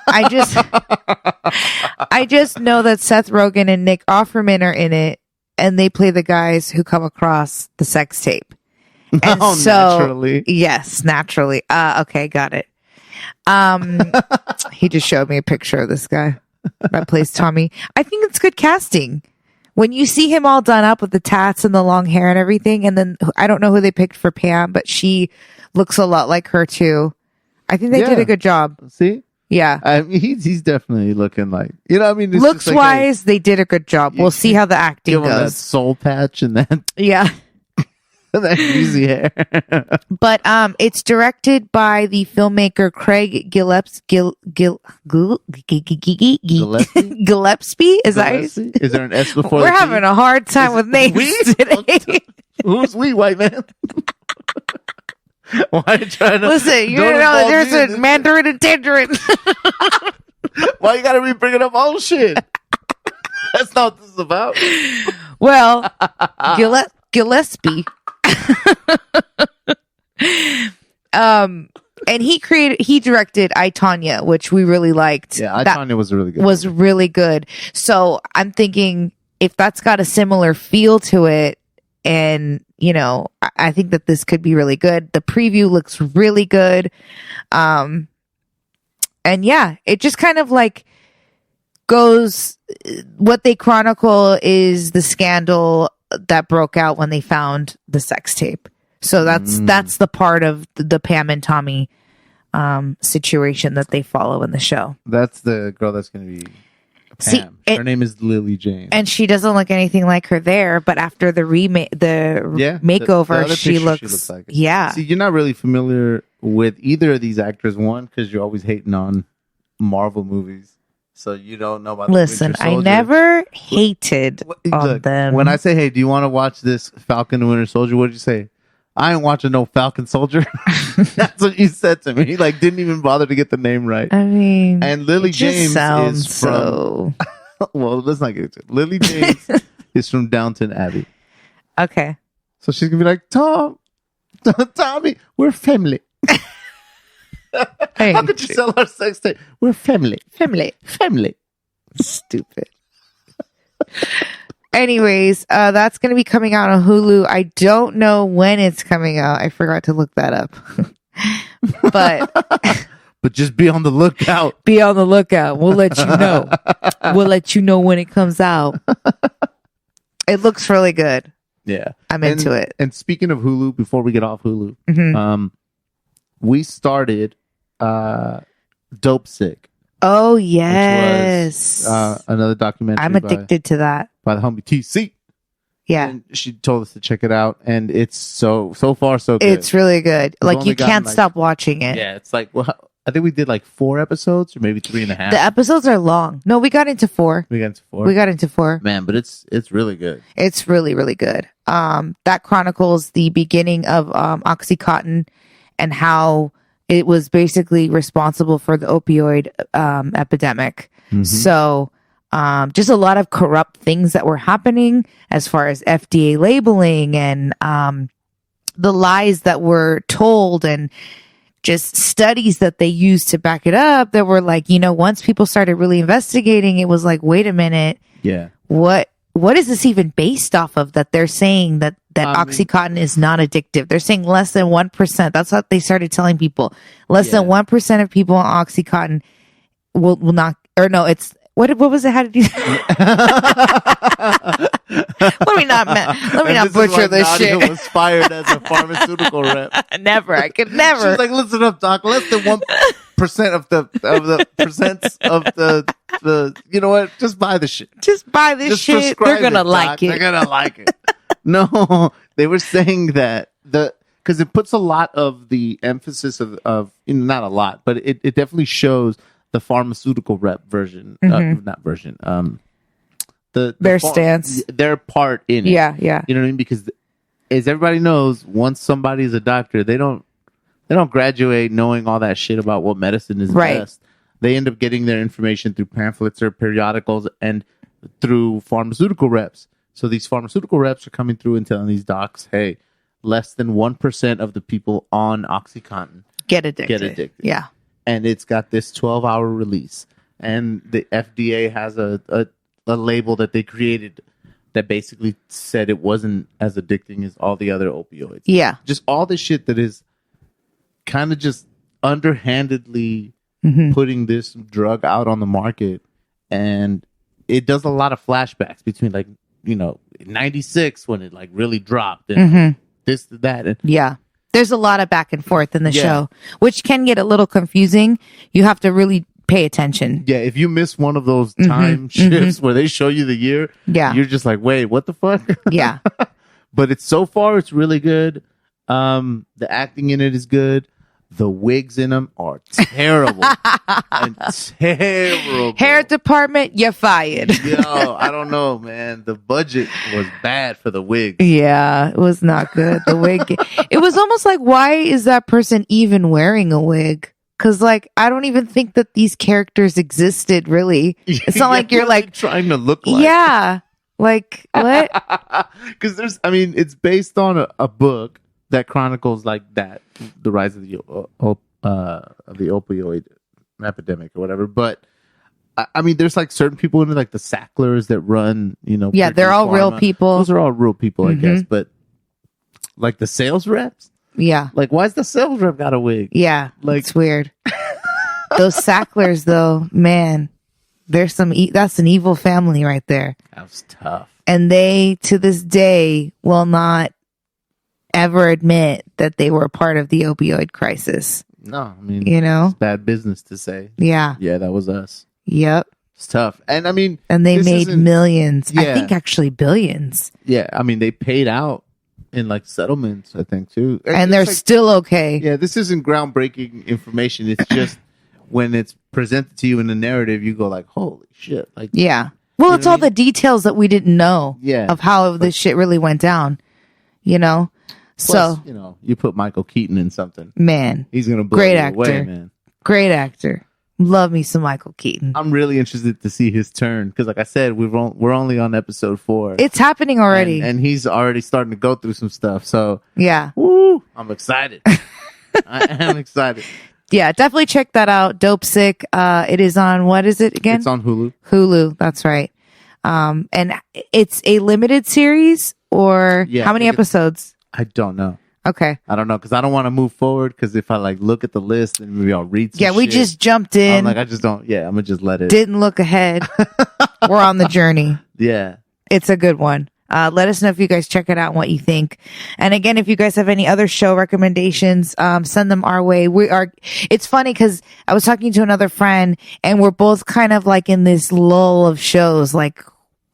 S1: just know that Seth Rogen and Nick Offerman are in it, and they play the guys who come across the sex tape. And naturally. Yes, naturally. Okay, got it. He just showed me a picture of this guy that plays Tommy. I think it's good casting. When you see him all done up with the tats and the long hair and everything, and then I don't know who they picked for Pam, but she looks a lot like her too. I think they did a good job.
S2: See?
S1: Yeah.
S2: I mean, he's definitely looking like, I mean,
S1: looks wise, they did a good job. We'll see how the acting goes.
S2: That soul patch and that.
S1: Yeah.
S2: That greasy hair.
S1: But it's directed by the filmmaker Craig Gillespie. Gillespie? Is that?
S2: Is there an S before?
S1: We're having a hard time with names today.
S2: Who's we, white man? Why are you trying to
S1: listen? You know there's a Mandarin and Tangerine.
S2: Why you gotta be bringing up old shit? That's not what this is about.
S1: Well, Gillespie. And he directed I, Tonya, which we really liked.
S2: Yeah, I, Tonya was really good.
S1: Was really good. So I'm thinking if that's got a similar feel to it, and I think that this could be really good. The preview looks really good. And yeah, it just kind of like goes, what they chronicle is the scandal that broke out when they found the sex tape. So that's the part of the Pam and Tommy situation that they follow in the show. That's
S2: the girl that's going to be Pam. Her name is Lily James,
S1: and she doesn't look anything like her there. But after the makeover, she looks like it. Yeah.
S2: See, you're not really familiar with either of these actors. One, because you're always hating on Marvel movies. So you don't know about
S1: Listen,
S2: the Winter Soldier.
S1: I never hated on them.
S2: When I say, hey, do you want to watch this Falcon and Winter Soldier? What did you say? I ain't watching no Falcon Soldier. That's what you said to me. Like, didn't even bother to get the name right.
S1: I mean,
S2: and Lily James is from... well, let's not get into it. Lily James is from Downton Abbey.
S1: Okay.
S2: So she's going to be like, Tommy, we're family. How could you sell our sex tape? We're family.
S1: Family. Stupid. Anyways, that's going to be coming out on Hulu. I don't know when it's coming out. I forgot to look that up.
S2: But just be on the lookout.
S1: Be on the lookout. We'll let you know. We'll let you know when it comes out. It looks really good.
S2: Yeah.
S1: I'm into it.
S2: And speaking of Hulu, before we get off Hulu,
S1: Mm-hmm.
S2: We started Dope Sick.
S1: Oh, yes.
S2: Which was another documentary.
S1: I'm addicted to that.
S2: By the homie TC.
S1: Yeah.
S2: And she told us to check it out. And it's so far so good.
S1: It's really good. Like, you can't stop watching it.
S2: Yeah. It's like, well, I think we did like 4 episodes or maybe 3.5.
S1: The episodes are long. No, we got into 4.
S2: We got into 4. Man, but it's really good.
S1: It's really, really good. That chronicles the beginning of Oxycontin and how it was basically responsible for the opioid epidemic. Mm-hmm. So just a lot of corrupt things that were happening as far as FDA labeling and the lies that were told and just studies that they used to back it up that were like, once people started really investigating, it was like, wait a minute.
S2: Yeah.
S1: What is this even based off of that they're saying that Oxycontin is not addictive? They're saying less than 1%. That's what they started telling people. Less than 1% of people on Oxycontin will not, or no, it's, what was it? How did you? Let me not butcher this
S2: Nadia
S1: shit.
S2: Was fired as a pharmaceutical rep.
S1: I could never.
S2: She's like, listen up, doc. Less than 1% of the percents of the. You know what? Just buy the shit.
S1: Just buy this shit. They're gonna like it.
S2: They're gonna like it. No, they were saying that because it puts a lot of the emphasis of not a lot, but it definitely shows the pharmaceutical rep version, not version,
S1: their stance,
S2: their part in it.
S1: Yeah.
S2: You know what I mean? Because as everybody knows, once somebody's a doctor, they don't graduate knowing all that shit about what medicine is best. They end up getting their information through pamphlets or periodicals and through pharmaceutical reps. So these pharmaceutical reps are coming through and telling these docs, hey, less than 1% of the people on Oxycontin
S1: get addicted. Yeah.
S2: And it's got this 12-hour release. And the FDA has a label that they created that basically said it wasn't as addicting as all the other opioids.
S1: Yeah.
S2: Just all the shit that is kind of just underhandedly putting this drug out on the market. And it does a lot of flashbacks between 96 when it like really dropped and this, that. And,
S1: yeah. There's a lot of back and forth in the show, which can get a little confusing. You have to really pay attention.
S2: Yeah, if you miss one of those time shifts where they show you the year, you're just like, wait, what the fuck?
S1: Yeah.
S2: But so far, it's really good. The acting in it is good. The wigs in them are terrible. Terrible.
S1: Hair department, you're fired.
S2: Yo, I don't know, man. The budget was bad for the wig.
S1: Yeah, it was not good. The wig. It was almost like, why is that person even wearing a wig? Because, I don't even think that these characters existed, really. It's not like you're
S2: trying to look like.
S1: Yeah. Like, what?
S2: Because it's based on a book that chronicles that, the rise of the opioid epidemic or whatever. But there's certain people in it, the Sacklers that run,
S1: yeah, they're all real people.
S2: Those are all real people, I guess. But the sales reps,
S1: yeah,
S2: why is the sales rep got a wig?
S1: Yeah, it's weird. Those Sacklers, though, man, there's that's an evil family right there.
S2: That was tough.
S1: And they, to this day, will not ever admit that they were a part of the opioid crisis.
S2: No,
S1: it's
S2: bad business to say.
S1: Yeah.
S2: Yeah, that was us.
S1: Yep.
S2: It's tough. And
S1: and they made millions.
S2: Yeah.
S1: I think actually billions.
S2: Yeah. They paid out in settlements, I think, too.
S1: And they're still okay.
S2: Yeah, this isn't groundbreaking information. It's just when it's presented to you in the narrative, you go holy shit.
S1: Yeah. Well, it's all the details that we didn't know of how this shit really went down. Plus,
S2: you put Michael Keaton in something.
S1: Man.
S2: He's going to blow you away, man.
S1: Great actor. Love me some Michael Keaton.
S2: I'm really interested to see his turn because, like I said, we're only on episode 4.
S1: It's happening already.
S2: And he's already starting to go through some stuff. So,
S1: yeah.
S2: woo, I'm excited. I am excited.
S1: Yeah, definitely check that out. Dope Sick. It is on, what is it again?
S2: It's on Hulu.
S1: Hulu. That's right. And it's a limited series, or how many episodes?
S2: I don't know.
S1: Okay.
S2: I don't know, because I don't want to move forward, because if I like look at the list and maybe I'll read some
S1: we
S2: shit,
S1: just jumped in.
S2: I'm like, I just don't. Yeah, I'm gonna just let it.
S1: Didn't look ahead. We're on the journey.
S2: Yeah.
S1: It's a good one. Let us know if you guys check it out and what you think. And again, if you guys have any other show recommendations, send them our way. It's funny because I was talking to another friend and we're both kind of like in this lull of shows. Like,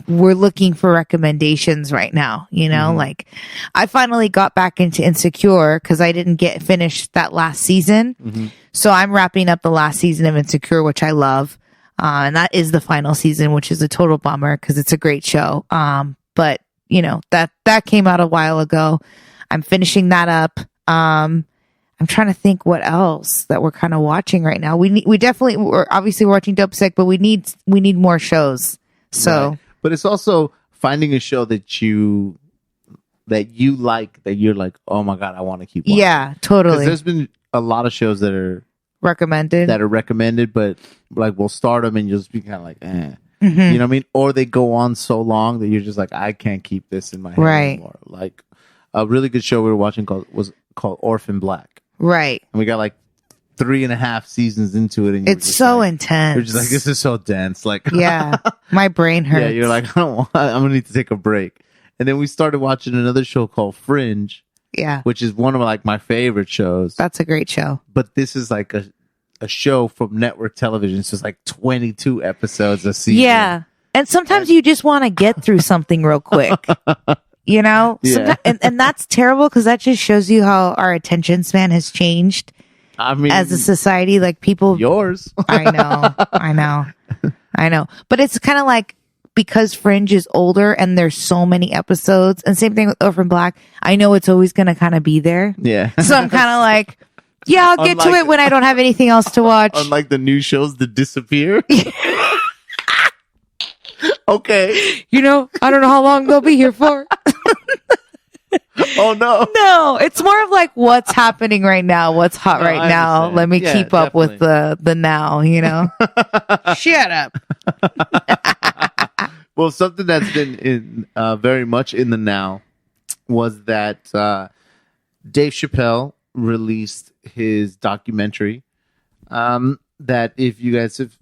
S1: we're looking for recommendations right now, like I finally got back into Insecure because I didn't finished that last season. So I'm wrapping up the last season of Insecure, which I love. And that is the final season, which is a total bummer because it's a great show. But that came out a while ago. I'm finishing that up. I'm trying to think what else that we're kind of watching right now. We're obviously watching Dope Sick, but we need more shows. So.
S2: Right. But it's also finding a show that you like, that you're like, oh my God, I want to keep watching.
S1: Yeah, totally.
S2: Because there's been a lot of shows that are recommended, but like we'll start them and you'll just be kind of like, eh. You know what I mean? Or they go on so long that you're just like, I can't keep this in my head anymore. Like a really good show we were watching was called Orphan Black.
S1: Right.
S2: And we got like 3.5 seasons into it, and
S1: it's so intense.
S2: You're just like, this is so dense. Like,
S1: yeah, my brain hurts.
S2: Yeah, you're like, I'm gonna need to take a break. And then we started watching another show called Fringe.
S1: Yeah,
S2: which is one of like my favorite shows.
S1: That's a great show.
S2: But this is like a show from network television. So it's like 22 episodes a season.
S1: Yeah, and sometimes you just want to get through something real quick.
S2: Yeah.
S1: And that's terrible because that just shows you how our attention span has changed.
S2: I mean,
S1: as a society, like people,
S2: yours.
S1: I know. But it's kind of like, because Fringe is older and there's so many episodes, and same thing with Orphan Black, I know it's always going to kind of be there.
S2: Yeah.
S1: So I'm kind of like, yeah, I'll get to it when I don't have anything else to watch.
S2: Unlike the new shows that disappear. Okay.
S1: I don't know how long they'll be here for.
S2: Oh no.
S1: No, it's more of like what's happening right now, what's hot right now. Let me keep up with the now, Shut up.
S2: Well, something that's been in very much in the now was that Dave Chappelle released his documentary. That if you guys have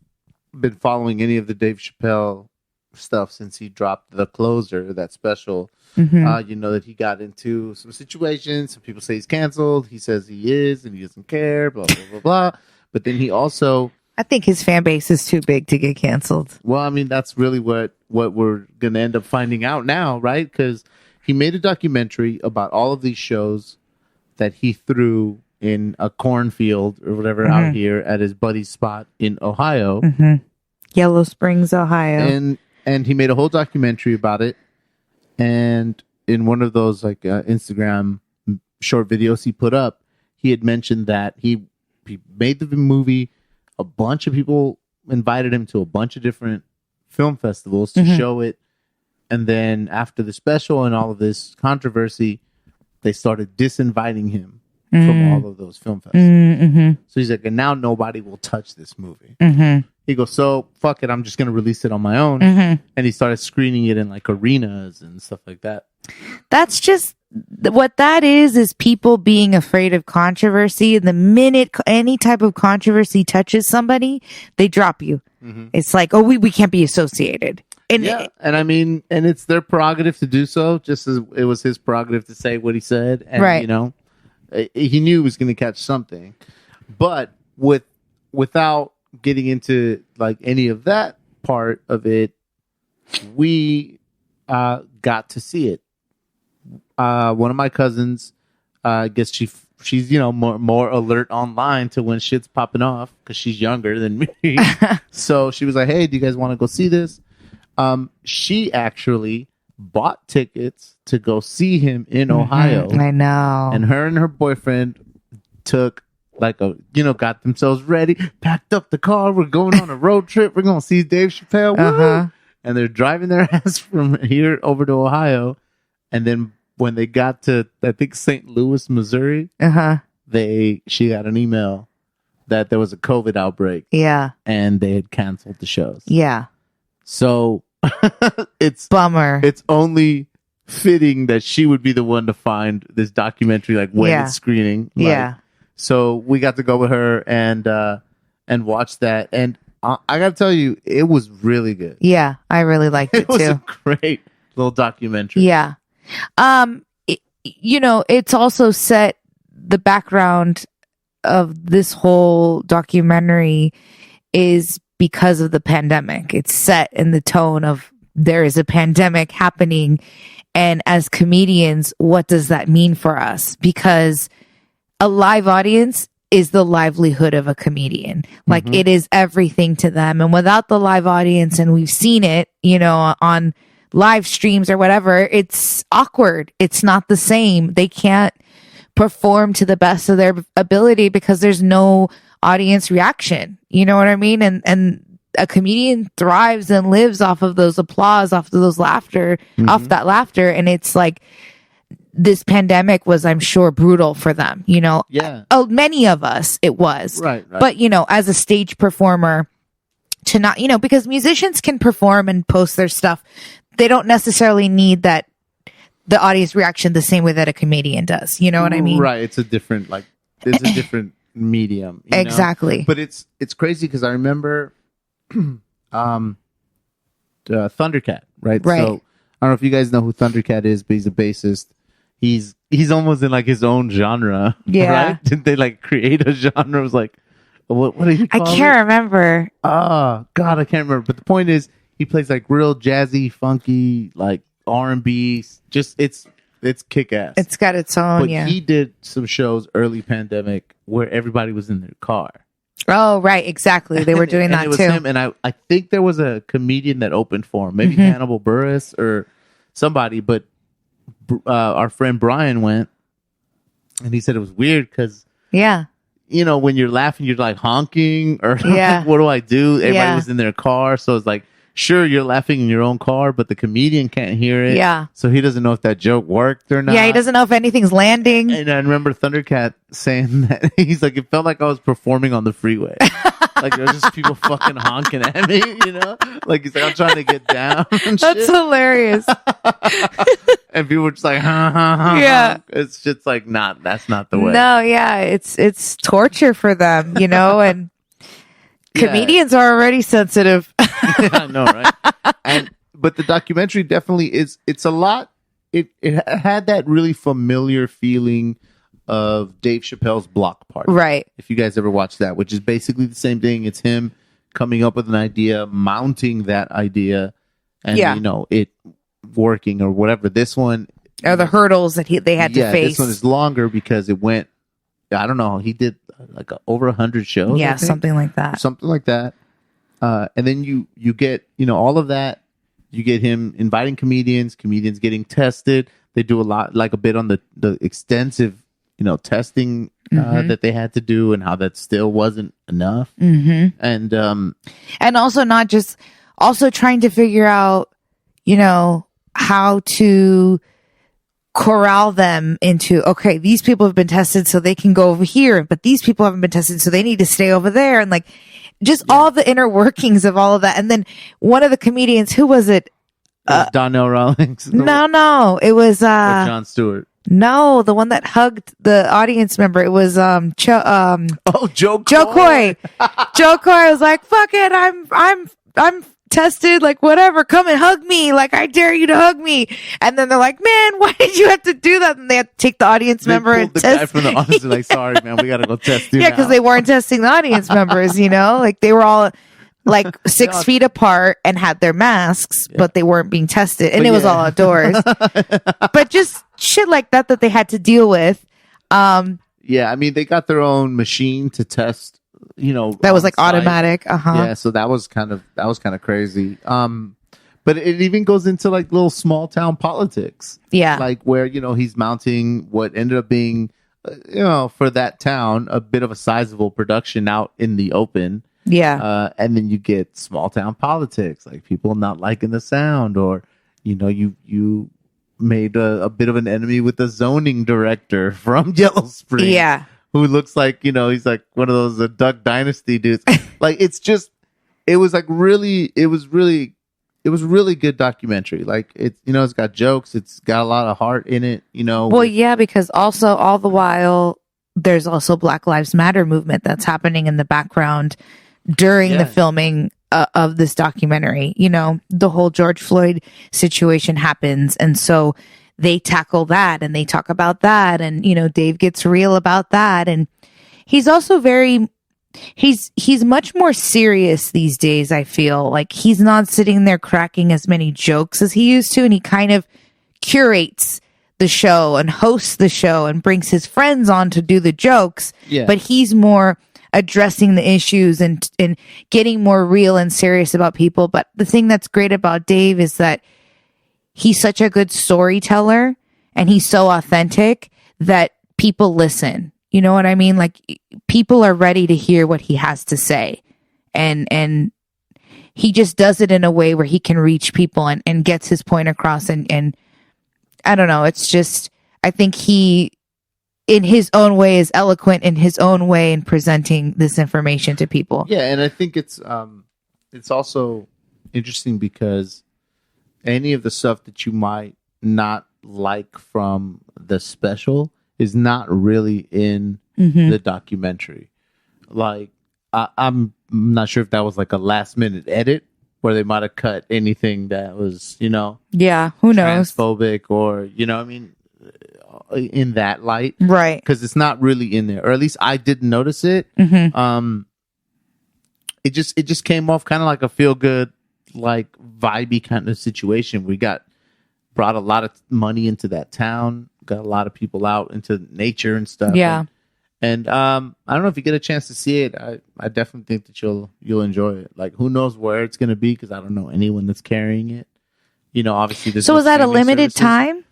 S2: been following any of the Dave Chappelle stuff since he dropped The Closer, that special, you know that he got into some situations. Some people say he's canceled. He says he is, and he doesn't care. Blah blah blah blah. But then he also,
S1: I think his fan base is too big to get canceled.
S2: Well, I mean, that's really what we're gonna end up finding out now, right? Because he made a documentary about all of these shows that he threw in a cornfield or whatever out here at his buddy's spot in Ohio,
S1: Yellow Springs, Ohio,
S2: and he made a whole documentary about it. And in one of those like Instagram short videos he put up, he had mentioned that he made the movie. A bunch of people invited him to a bunch of different film festivals to show it. And then after the special and all of this controversy, they started disinviting him from all of those film festivals. So he's like, and now nobody will touch this movie. He goes, so fuck it, I'm just going to release it on my own. And he started screening it in like arenas and stuff like that. That's
S1: just what that is people being afraid of controversy. The minute any type of controversy touches somebody, they drop you. It's like, oh, we can't be associated. And
S2: and I mean, and it's their prerogative to do so, just as it was his prerogative to say what he said. And, he knew he was going to catch something. But without getting into like any of that part of it, we got to see it. One of my cousins, I guess she's more alert online to when shit's popping off because she's younger than me. So she was like, "Hey, do you guys want to go see this?" She actually bought tickets to go see him in Ohio.
S1: I know.
S2: And her boyfriend took got themselves ready, packed up the car. We're going on a road trip. We're going to see Dave Chappelle. Woo! And they're driving their ass from here over to Ohio. And then when they got to, I think, St. Louis, Missouri, she got an email that there was a COVID outbreak
S1: Yeah.
S2: and they had canceled the shows.
S1: Yeah.
S2: So it's
S1: Bummer.
S2: It's only fitting that she would be the one to find this documentary like when
S1: Yeah.
S2: it's screening. Like,
S1: Yeah.
S2: So we got to go with her and watch that, and I got to tell you, it was really good.
S1: Yeah. I really liked it
S2: It was
S1: too.
S2: a great little documentary.
S1: Yeah. It's also set the background of this whole documentary is because of the pandemic. It's set in the tone of there is a pandemic happening. And as comedians, what does that mean for us? Because a live audience is the livelihood of a comedian. Like it is everything to them. And without the live audience, and we've seen it, on live streams or whatever, it's awkward. It's not the same. They can't perform to the best of their ability because there's no audience reaction. You know what I mean? And a comedian thrives and lives off of those applause, off of those laughter, off that laughter. And it's like, this pandemic was, I'm sure, brutal for them,
S2: Yeah.
S1: Oh, many of us, it was.
S2: Right.
S1: But, as a stage performer, to not, because musicians can perform and post their stuff. They don't necessarily need the audience reaction the same way that a comedian does. You know what I mean?
S2: Right. It's a different, it's a different medium. you know?
S1: Exactly.
S2: But it's crazy because I remember Thundercat, right?
S1: Right.
S2: So I don't know if you guys know who Thundercat is, but he's a bassist. He's almost in his own genre.
S1: Yeah.
S2: Right? Did they create a genre? It was what do you call
S1: I can't remember.
S2: Oh God, I can't remember. But the point is, he plays real jazzy, funky, R&B. Just it's kick ass.
S1: It's got its own,
S2: But
S1: yeah.
S2: he did some shows early pandemic where everybody was in their car.
S1: Oh, right. Exactly. They were doing
S2: And
S1: that
S2: it was
S1: too.
S2: him, and I think there was a comedian that opened for him, maybe Hannibal Buress or somebody. But our friend Brian went, and he said it was weird because
S1: Yeah.
S2: when you're laughing, you're honking or
S1: Yeah.
S2: what do I do? Everybody
S1: Yeah.
S2: was in their car, so it's sure, you're laughing in your own car, but the comedian can't hear it.
S1: Yeah.
S2: So he doesn't know if that joke worked or not.
S1: Yeah. He doesn't know if anything's landing.
S2: And I remember Thundercat saying that he's it felt like I was performing on the freeway. There was just people fucking honking at me, he's I'm trying to get down. And
S1: That's
S2: shit.
S1: hilarious.
S2: And people were just ha ha ha.
S1: Yeah.
S2: It's just that's not the way.
S1: No, yeah. It's torture for them, and
S2: Yeah.
S1: comedians are already sensitive.
S2: Yeah, I know, right? But the documentary definitely it's a lot. It had that really familiar feeling of Dave Chappelle's Block Party.
S1: Right.
S2: If you guys ever watched that, which is basically the same thing. It's him coming up with an idea, mounting that idea, and it working or whatever. This one
S1: Or the hurdles that they had to face.
S2: This one is longer because it went. I don't know. He did over 100 shows.
S1: Yeah,
S2: I think.
S1: something like that.
S2: Something like that. And then you get all of that. You get him inviting comedians getting tested. They do a bit on the extensive testing that they had to do, and how that still wasn't enough. And
S1: also not just also trying to figure out how to corral them into, okay, these people have been tested so they can go over here, but these people haven't been tested so they need to stay over there, and just all the inner workings of all of that. And then one of the comedians, who was it?
S2: Donnell Rawlings.
S1: No, it was
S2: Jon Stewart.
S1: No, the one that hugged the audience member. It was
S2: Joe
S1: Joe Coy. Joe Coy was like, "Fuck it, I'm tested. Whatever, come and hug me. I dare you to hug me." And then they're like, "Man, why did you have to do that?" And they had to take the audience member and
S2: the
S1: test.
S2: guy from the audience. Sorry, man, we gotta go test you.
S1: Yeah, because they weren't testing the audience members. They were all 6 feet apart and had their masks, but they weren't being tested, and it was all outdoors. But just shit like that they had to deal with.
S2: Yeah, I mean, they got their own machine to test.
S1: That was automatic.
S2: Yeah, so that was kind of crazy. But it even goes into little small town politics.
S1: Yeah,
S2: where he's mounting what ended up being, for that town, a bit of a sizable production out in the open.
S1: Yeah.
S2: And then you get small town politics, people not liking the sound, or you made a bit of an enemy with the zoning director from Yellow Springs.
S1: Yeah.
S2: who looks like, he's like one of those Duck Dynasty dudes. Like, it was really good documentary. Like, it's got jokes. It's got a lot of heart in it,
S1: Well, yeah, because also all the while there's also Black Lives Matter movement that's happening in the background during the filming of this documentary. The whole George Floyd situation happens. And so they tackle that and they talk about that. And, Dave gets real about that. And he's also he's much more serious these days. I feel like he's not sitting there cracking as many jokes as he used to. And he kind of curates the show and hosts the show and brings his friends on to do the jokes. Yeah. But he's more addressing the issues and getting more real and serious about people. But the thing that's great about Dave is that he's such a good storyteller and he's so authentic that people listen. You know what I mean? Like, people are ready to hear what he has to say. And he just does it in a way where he can reach people and gets his point across. And I don't know. It's just, I think he, in his own way, is eloquent in his own way in presenting this information to people.
S2: Yeah. And I think it's also interesting because any of the stuff that you might not like from the special is not really in the documentary. Like, I'm not sure if that was like a last minute edit where they might have cut anything that was,
S1: yeah, who knows,
S2: transphobic or, in that light.
S1: Right.
S2: Because it's not really in there, or at least I didn't notice it. It just came off kind of like a feel good, like vibey kind of situation. We brought a lot of money into that town, got a lot of people out into nature and stuff.
S1: Yeah.
S2: And I don't know if you get a chance to see it. I definitely think that you'll enjoy it. Like, who knows where it's going to be, because I don't know anyone that's carrying it. Obviously there's
S1: So was that a limited time?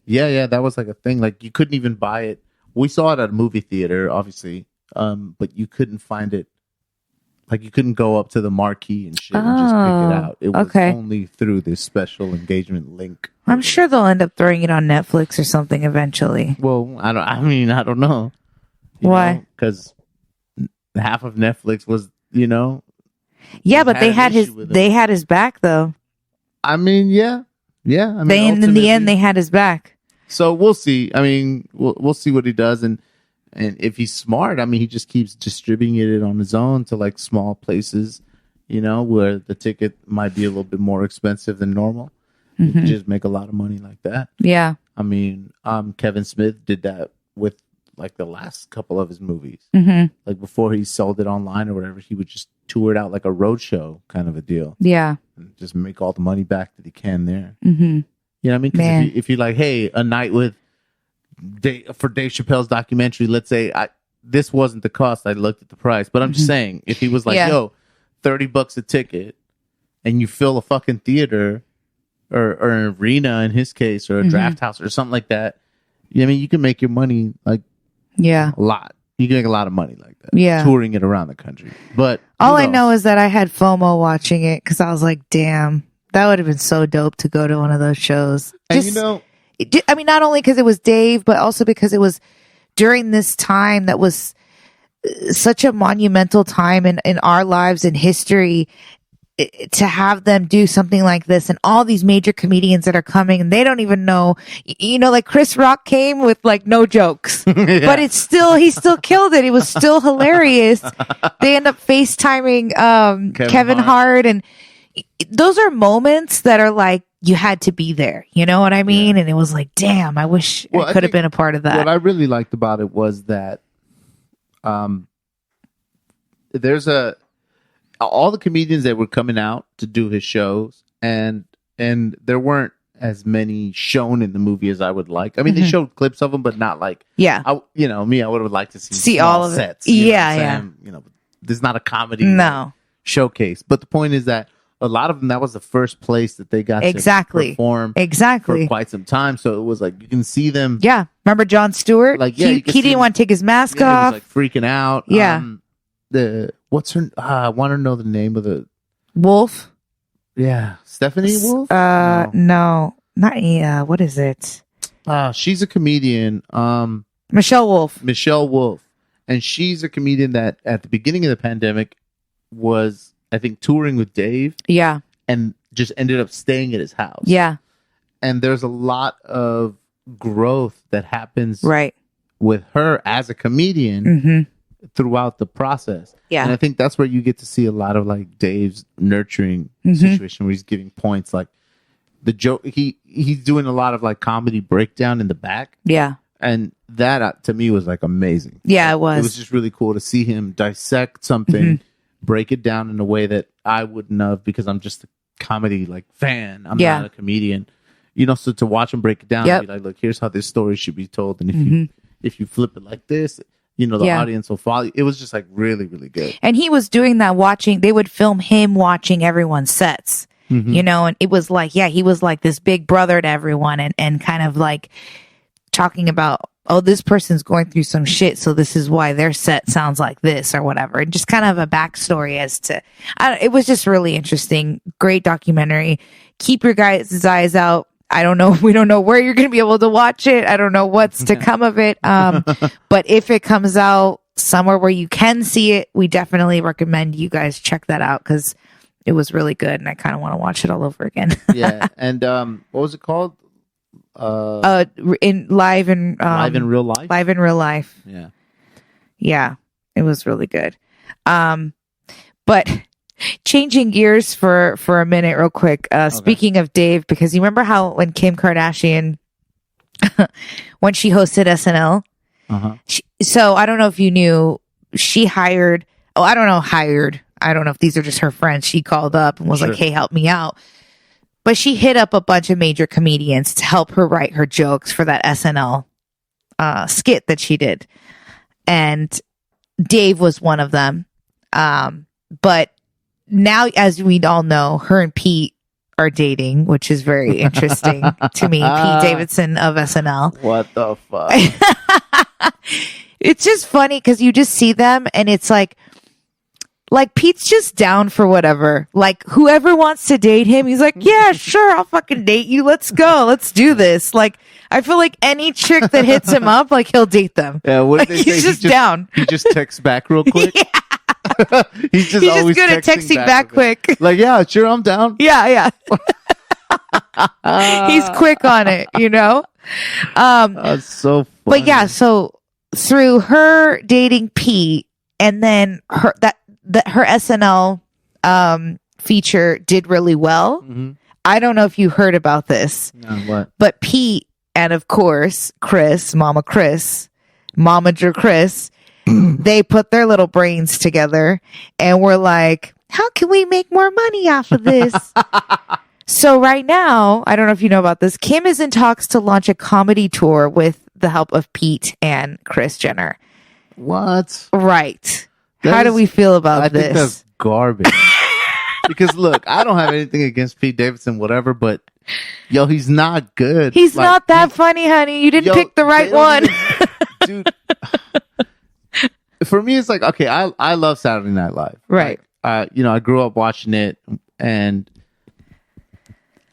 S2: Yeah, that was like a thing. Like, you couldn't even buy it. We saw it at a movie theater, obviously, but you couldn't find it. Like, you couldn't go up to the marquee and shit and just pick it out. It was only through this special engagement link.
S1: I'm sure they'll end up throwing it on Netflix or something eventually.
S2: Well, I don't know.
S1: Why?
S2: Because half of Netflix was,
S1: Yeah, but they had his back though.
S2: I mean, yeah. I mean,
S1: in the end, they had his back.
S2: So we'll see. I mean, we'll see what he does, and if he's smart, I mean, he just keeps distributing it on his own to like small places, where the ticket might be a little bit more expensive than normal. You can just make a lot of money like that.
S1: Yeah.
S2: I mean, Kevin Smith did that with like the last couple of his movies. Like, before he sold it online or whatever, he would just tour it out like a road show kind of a deal.
S1: Yeah.
S2: And just make all the money back that he can there. You know what I mean? Because if you're like, hey, a night with for Dave Chappelle's documentary, let's say this wasn't the cost. I looked at the price, but I'm just saying, if he was like, yo, $30 a ticket, and you fill a fucking theater or an arena in his case, or a draft house or something like that, I mean, you can make your money like a lot. You can make a lot of money like that.
S1: Yeah,
S2: touring it around the country. But
S1: all I know is that I had FOMO watching it because I was like, damn, that would have been so dope to go to one of those shows.
S2: And
S1: I mean, not only because it was Dave, but also because it was during this time that was such a monumental time in our lives and history. To have them do something like this, and all these major comedians that are coming, and they don't even know, like Chris Rock came with like no jokes, but he still killed it. It was still hilarious. They end up FaceTiming Kevin Hart, and those are moments that are like, you had to be there. You know what I mean? And it was like, damn, I wish I could have been a part of that.
S2: What I really liked about it was that there's all the comedians that were coming out to do his shows, and there weren't as many shown in the movie as I would like. I mean, they showed clips of them, but not like, me, I would have liked to see
S1: all of
S2: sets.
S1: Yeah.
S2: There's not a comedy showcase, but the point is that a lot of them, that was the first place that they got to perform for quite some time. So it was like, you can see them.
S1: Yeah. Remember Jon Stewart? Like, he didn't want to take his mask off.
S2: He was like freaking out.
S1: Yeah.
S2: What's her? I want to know the name of the
S1: Wolf.
S2: Yeah, Stephanie Wolf.
S1: No, not what is it?
S2: She's a comedian.
S1: Michelle Wolf.
S2: Michelle Wolf, And she's a comedian that at the beginning of the pandemic was, I think, touring with Dave.
S1: Yeah.
S2: And just ended up staying at his house.
S1: Yeah.
S2: And there's a lot of growth that happens
S1: Right.
S2: with her as a comedian
S1: Mm-hmm.
S2: throughout the process.
S1: Yeah.
S2: And I think that's where you get to see a lot of like Dave's nurturing
S1: Mm-hmm.
S2: situation where he's giving points, like the joke. He's doing a lot of like comedy breakdown in the back.
S1: Yeah.
S2: And that to me was like amazing.
S1: Yeah,
S2: Like,
S1: it was.
S2: It was just really cool to see him dissect something, break it down in a way that I wouldn't have, because I'm just a comedy like fan. I'm not a comedian. You know, so to watch him break it down and be like, look, here's how this story should be told. And if you flip it like this, you know, the audience will follow you. It was just like really, really good.
S1: And he was doing that they would film him watching everyone's sets, you know, and it was like, he was like this big brother to everyone and kind of like talking about, oh, this person's going through some shit, so this is why their set sounds like this or whatever. And just kind of a backstory as to, it was just really interesting. Great documentary. Keep your guys' eyes out. I don't know. We don't know where you're going to be able to watch it. I don't know what's to come of it. But if it comes out somewhere where you can see it, we definitely recommend you guys check that out, because it was really good. And I kind of want to watch it all over again.
S2: Yeah. And what was it called?
S1: Live in
S2: Live in Real Life.
S1: Live in Real Life.
S2: Yeah.
S1: Yeah. It was really good. But changing gears for a minute real quick. Speaking of Dave, because you remember how when Kim Kardashian, when she hosted SNL, so I don't know if you knew, she hired, I don't know if these are just her friends. She called up and was like, hey, help me out. But she hit up a bunch of major comedians to help her write her jokes for that SNL skit that she did. And Dave was one of them. But now, as we all know, her and Pete are dating, which is very interesting to me. Pete Davidson of SNL.
S2: What the fuck?
S1: It's just funny because you just see them and it's like Pete's just down for whatever. Like, whoever wants to date him, he's like, yeah, sure, I'll fucking date you. Let's go. Let's do this. Like, I feel like any chick that hits him up, like, he'll date them.
S2: Yeah, what
S1: like, he's just down.
S2: He just texts back real quick.
S1: Yeah.
S2: He's just always
S1: good at texting back quick.
S2: Like, yeah, sure, I'm down.
S1: Yeah. He's quick on it, you know?
S2: That's so funny.
S1: But yeah, so through her dating Pete, and then her SNL feature did really well. Mm-hmm. I don't know if you heard about this.
S2: No, what?
S1: But Pete and of course Momager Chris, they put their little brains together and were like, how can we make more money off of this? So right now, I don't know if you know about this, Kim is in talks to launch a comedy tour with the help of Pete and Kris Jenner.
S2: What?
S1: Right. How do we feel about this?
S2: I think that's garbage. Because look, I don't have anything against Pete Davidson, whatever, but yo, he's not good.
S1: He's like, not that funny, honey. You didn't pick the right one.
S2: Dude. For me, it's like, okay, I love Saturday Night Live.
S1: Right.
S2: Like, I grew up watching it, and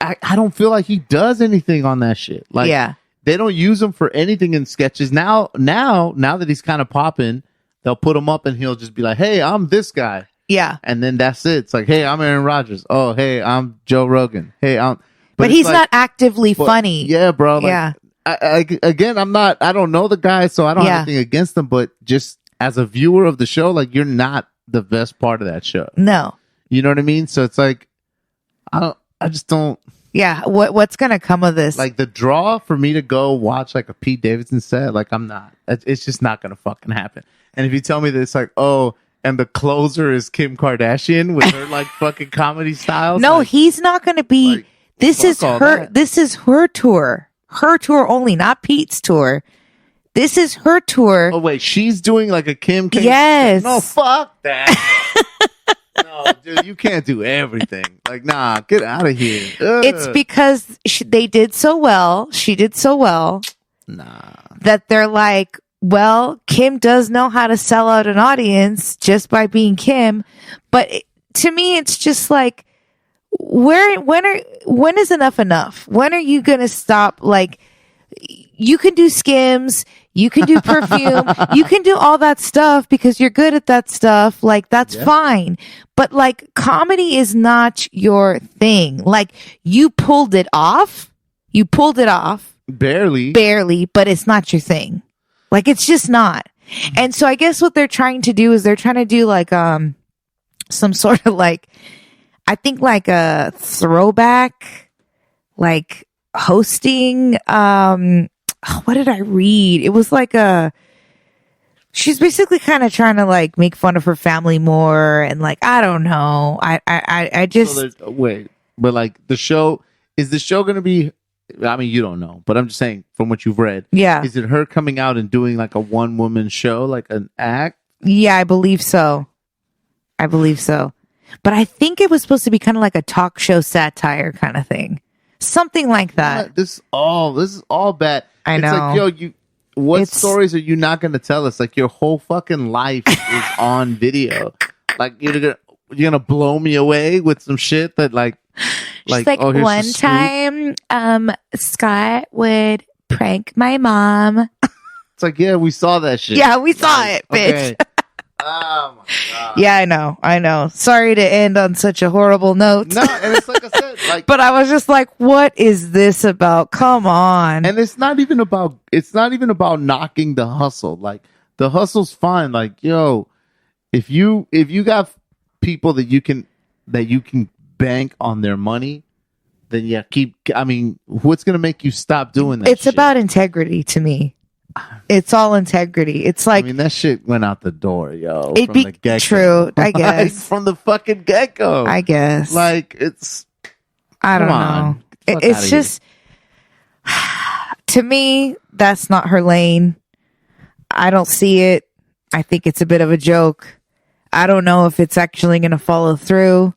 S2: I don't feel like he does anything on that shit. Like,
S1: yeah.
S2: They don't use him for anything in sketches. Now that he's kind of popping, they'll put him up and he'll just be like, hey, I'm this guy.
S1: Yeah.
S2: And then that's it. It's like, hey, I'm Aaron Rodgers. Oh, hey, I'm Joe Rogan. Hey,
S1: But he's like, not actively funny.
S2: Yeah, bro. Like,
S1: yeah.
S2: Again, I don't know the guy, so I don't have anything against him, but just as a viewer of the show, like, you're not the best part of that show.
S1: No.
S2: You know what I mean? So it's like, I just don't.
S1: Yeah. What's going to come of this?
S2: Like, the draw for me to go watch like a Pete Davidson set, like, I'm not. It's just not going to fucking happen. And if you tell me that it's like, oh, and the closer is Kim Kardashian with her like fucking comedy styles.
S1: No,
S2: like,
S1: he's not going to be. Like, this is her. This is her tour. Her tour only, not Pete's tour. This is her tour.
S2: Oh wait, she's doing like a Kim.
S1: Yes.
S2: No, fuck that. No, dude, you can't do everything. Like, nah, get out of here. Ugh.
S1: It's because they did so well. She did so well.
S2: Nah.
S1: That they're like, well, Kim does know how to sell out an audience just by being Kim. But to me, it's just like, when is enough enough? When are you going to stop? Like, you can do skims. You can do perfume. You can do all that stuff because you're good at that stuff. Like, that's fine. But like, comedy is not your thing. Like, you pulled it off.
S2: Barely,
S1: but it's not your thing. Like, it's just not. And so I guess what they're trying to do is they're trying to do like, some sort of like, I think like a throwback, like hosting, what did I read? It was like she's basically kind of trying to like make fun of her family more. And like, I don't know. I just,
S2: wait, but like is the show going to be, I mean, you don't know, but I'm just saying from what you've read.
S1: Yeah.
S2: Is it her coming out and doing like a one woman show, like an act?
S1: Yeah, I believe so. But I think it was supposed to be kind of like a talk show satire kind of thing. Something like that.
S2: This is all bad. I
S1: know.
S2: It's like, yo, what stories are you not going to tell us? Like, your whole fucking life is on video. Like, you're gonna blow me away with some shit that like
S1: oh, one time, Scott would prank my mom.
S2: It's like, yeah, we saw that shit.
S1: Yeah, we saw it, bitch.
S2: Okay. Oh my god.
S1: Yeah, I know. Sorry to end on such a horrible note.
S2: No, and it's like I said, like,
S1: but I was just like, what is this about? Come on.
S2: And it's not even about knocking the hustle. Like, the hustle's fine. Like, yo, if you got people that you can bank on their money, then yeah, what's gonna make you stop doing that?
S1: It's about integrity to me. It's all integrity. It's like,
S2: I mean, that shit went out the door, yo.
S1: It'd be true, I guess.
S2: From the fucking get-go.
S1: I guess.
S2: Like, it's...
S1: I don't know. It's just... To me, that's not her lane. I don't see it. I think it's a bit of a joke. I don't know if it's actually going to follow through.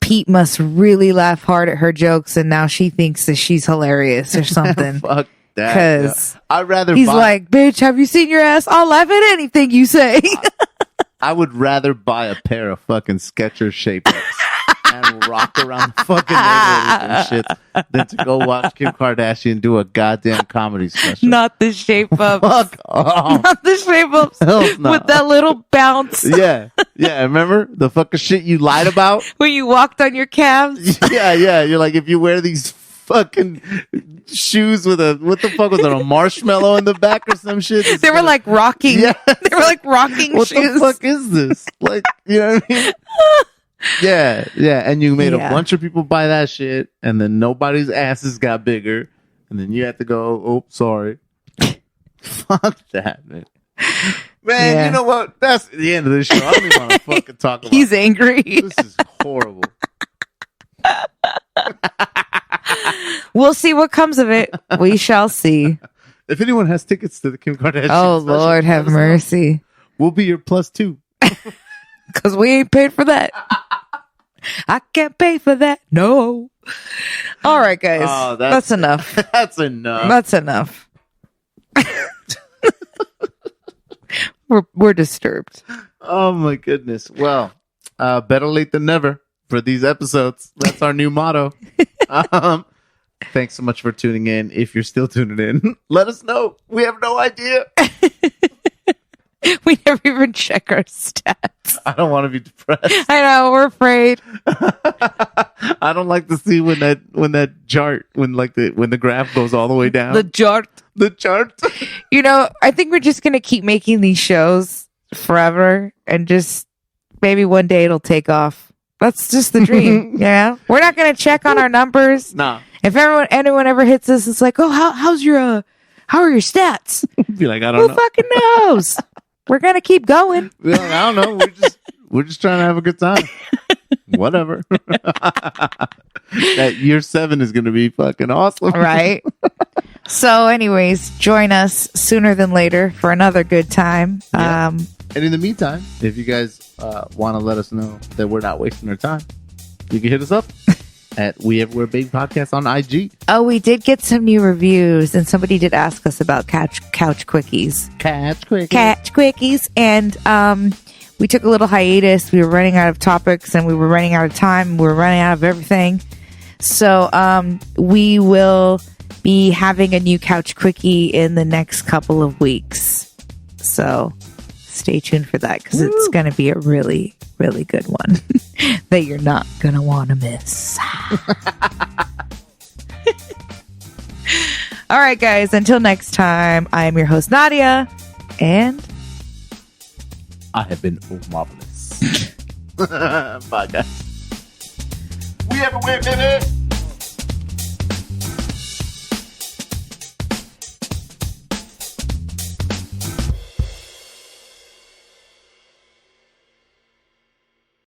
S1: Pete must really laugh hard at her jokes, and now she thinks that she's hilarious or something.
S2: Fuck.
S1: Because
S2: I'd rather
S1: he's like, bitch, have you seen your ass? I'll laugh at anything you say.
S2: I would rather buy a pair of fucking Skechers shape-ups and rock around the fucking neighborhood and shit than to go watch Kim Kardashian do a goddamn comedy special.
S1: Not the shape-ups.
S2: Fuck off.
S1: Not the shape-ups. With that little bounce.
S2: Yeah. Remember the fucking shit you lied about?
S1: When you walked on your calves?
S2: Yeah. You're like, if you wear these fucking shoes with a marshmallow in the back or some shit.
S1: They were like rocking.
S2: Yeah.
S1: They were like rocking
S2: what
S1: shoes.
S2: What the fuck is this? Like, you know what I mean? Yeah. And you made a bunch of people buy that shit, and then nobody's asses got bigger, and then you had to go, oh, sorry. Fuck that, man. Man, you know what? That's the end of this show. I don't even want to fucking talk about it.
S1: He's angry.
S2: This is horrible.
S1: We'll see what comes of it. We shall see.
S2: If anyone has tickets to the Kim Kardashian
S1: special, Lord have mercy.
S2: We'll be your +2.
S1: Because we ain't paid for that. I can't pay for that. No. All right, guys. Oh, that's enough.
S2: That's enough.
S1: That's enough. We're disturbed.
S2: Oh my goodness. Well, better late than never for these episodes. That's our new motto. Thanks so much for tuning in. If you're still tuning in, let us know. We have no idea.
S1: We never even check our stats.
S2: I don't want to be depressed.
S1: I know, we're afraid.
S2: I don't like to see when the graph goes all the way down.
S1: The chart. You know, I think we're just gonna keep making these shows forever, and just maybe one day it'll take off. That's just the dream. Yeah, we're not gonna check on our numbers.
S2: Nah.
S1: If anyone ever hits us, it's like, oh, how are your stats?
S2: Be like, I don't know.
S1: Who fucking knows? We're gonna keep going.
S2: Like, I don't know. We're just trying to have a good time. Whatever. That year 7 is gonna be fucking awesome,
S1: right? So, anyways, join us sooner than later for another good time.
S2: Yeah. And in the meantime, if you guys want to let us know that we're not wasting our time, you can hit us up at We Everywhere Baby Podcast on IG.
S1: Oh, we did get some new reviews, and somebody did ask us about couch quickies.
S2: Couch quickies.
S1: And we took a little hiatus. We were running out of topics, and we were running out of time. We were running out of everything. So we will be having a new couch quickie in the next couple of weeks. So stay tuned for that because it's going to be a really, really good one that you're not going to want to miss. All right, guys, until next time, I am your host, Nadia, and
S2: I have been marvelous. Bye, guys. We have a win, baby.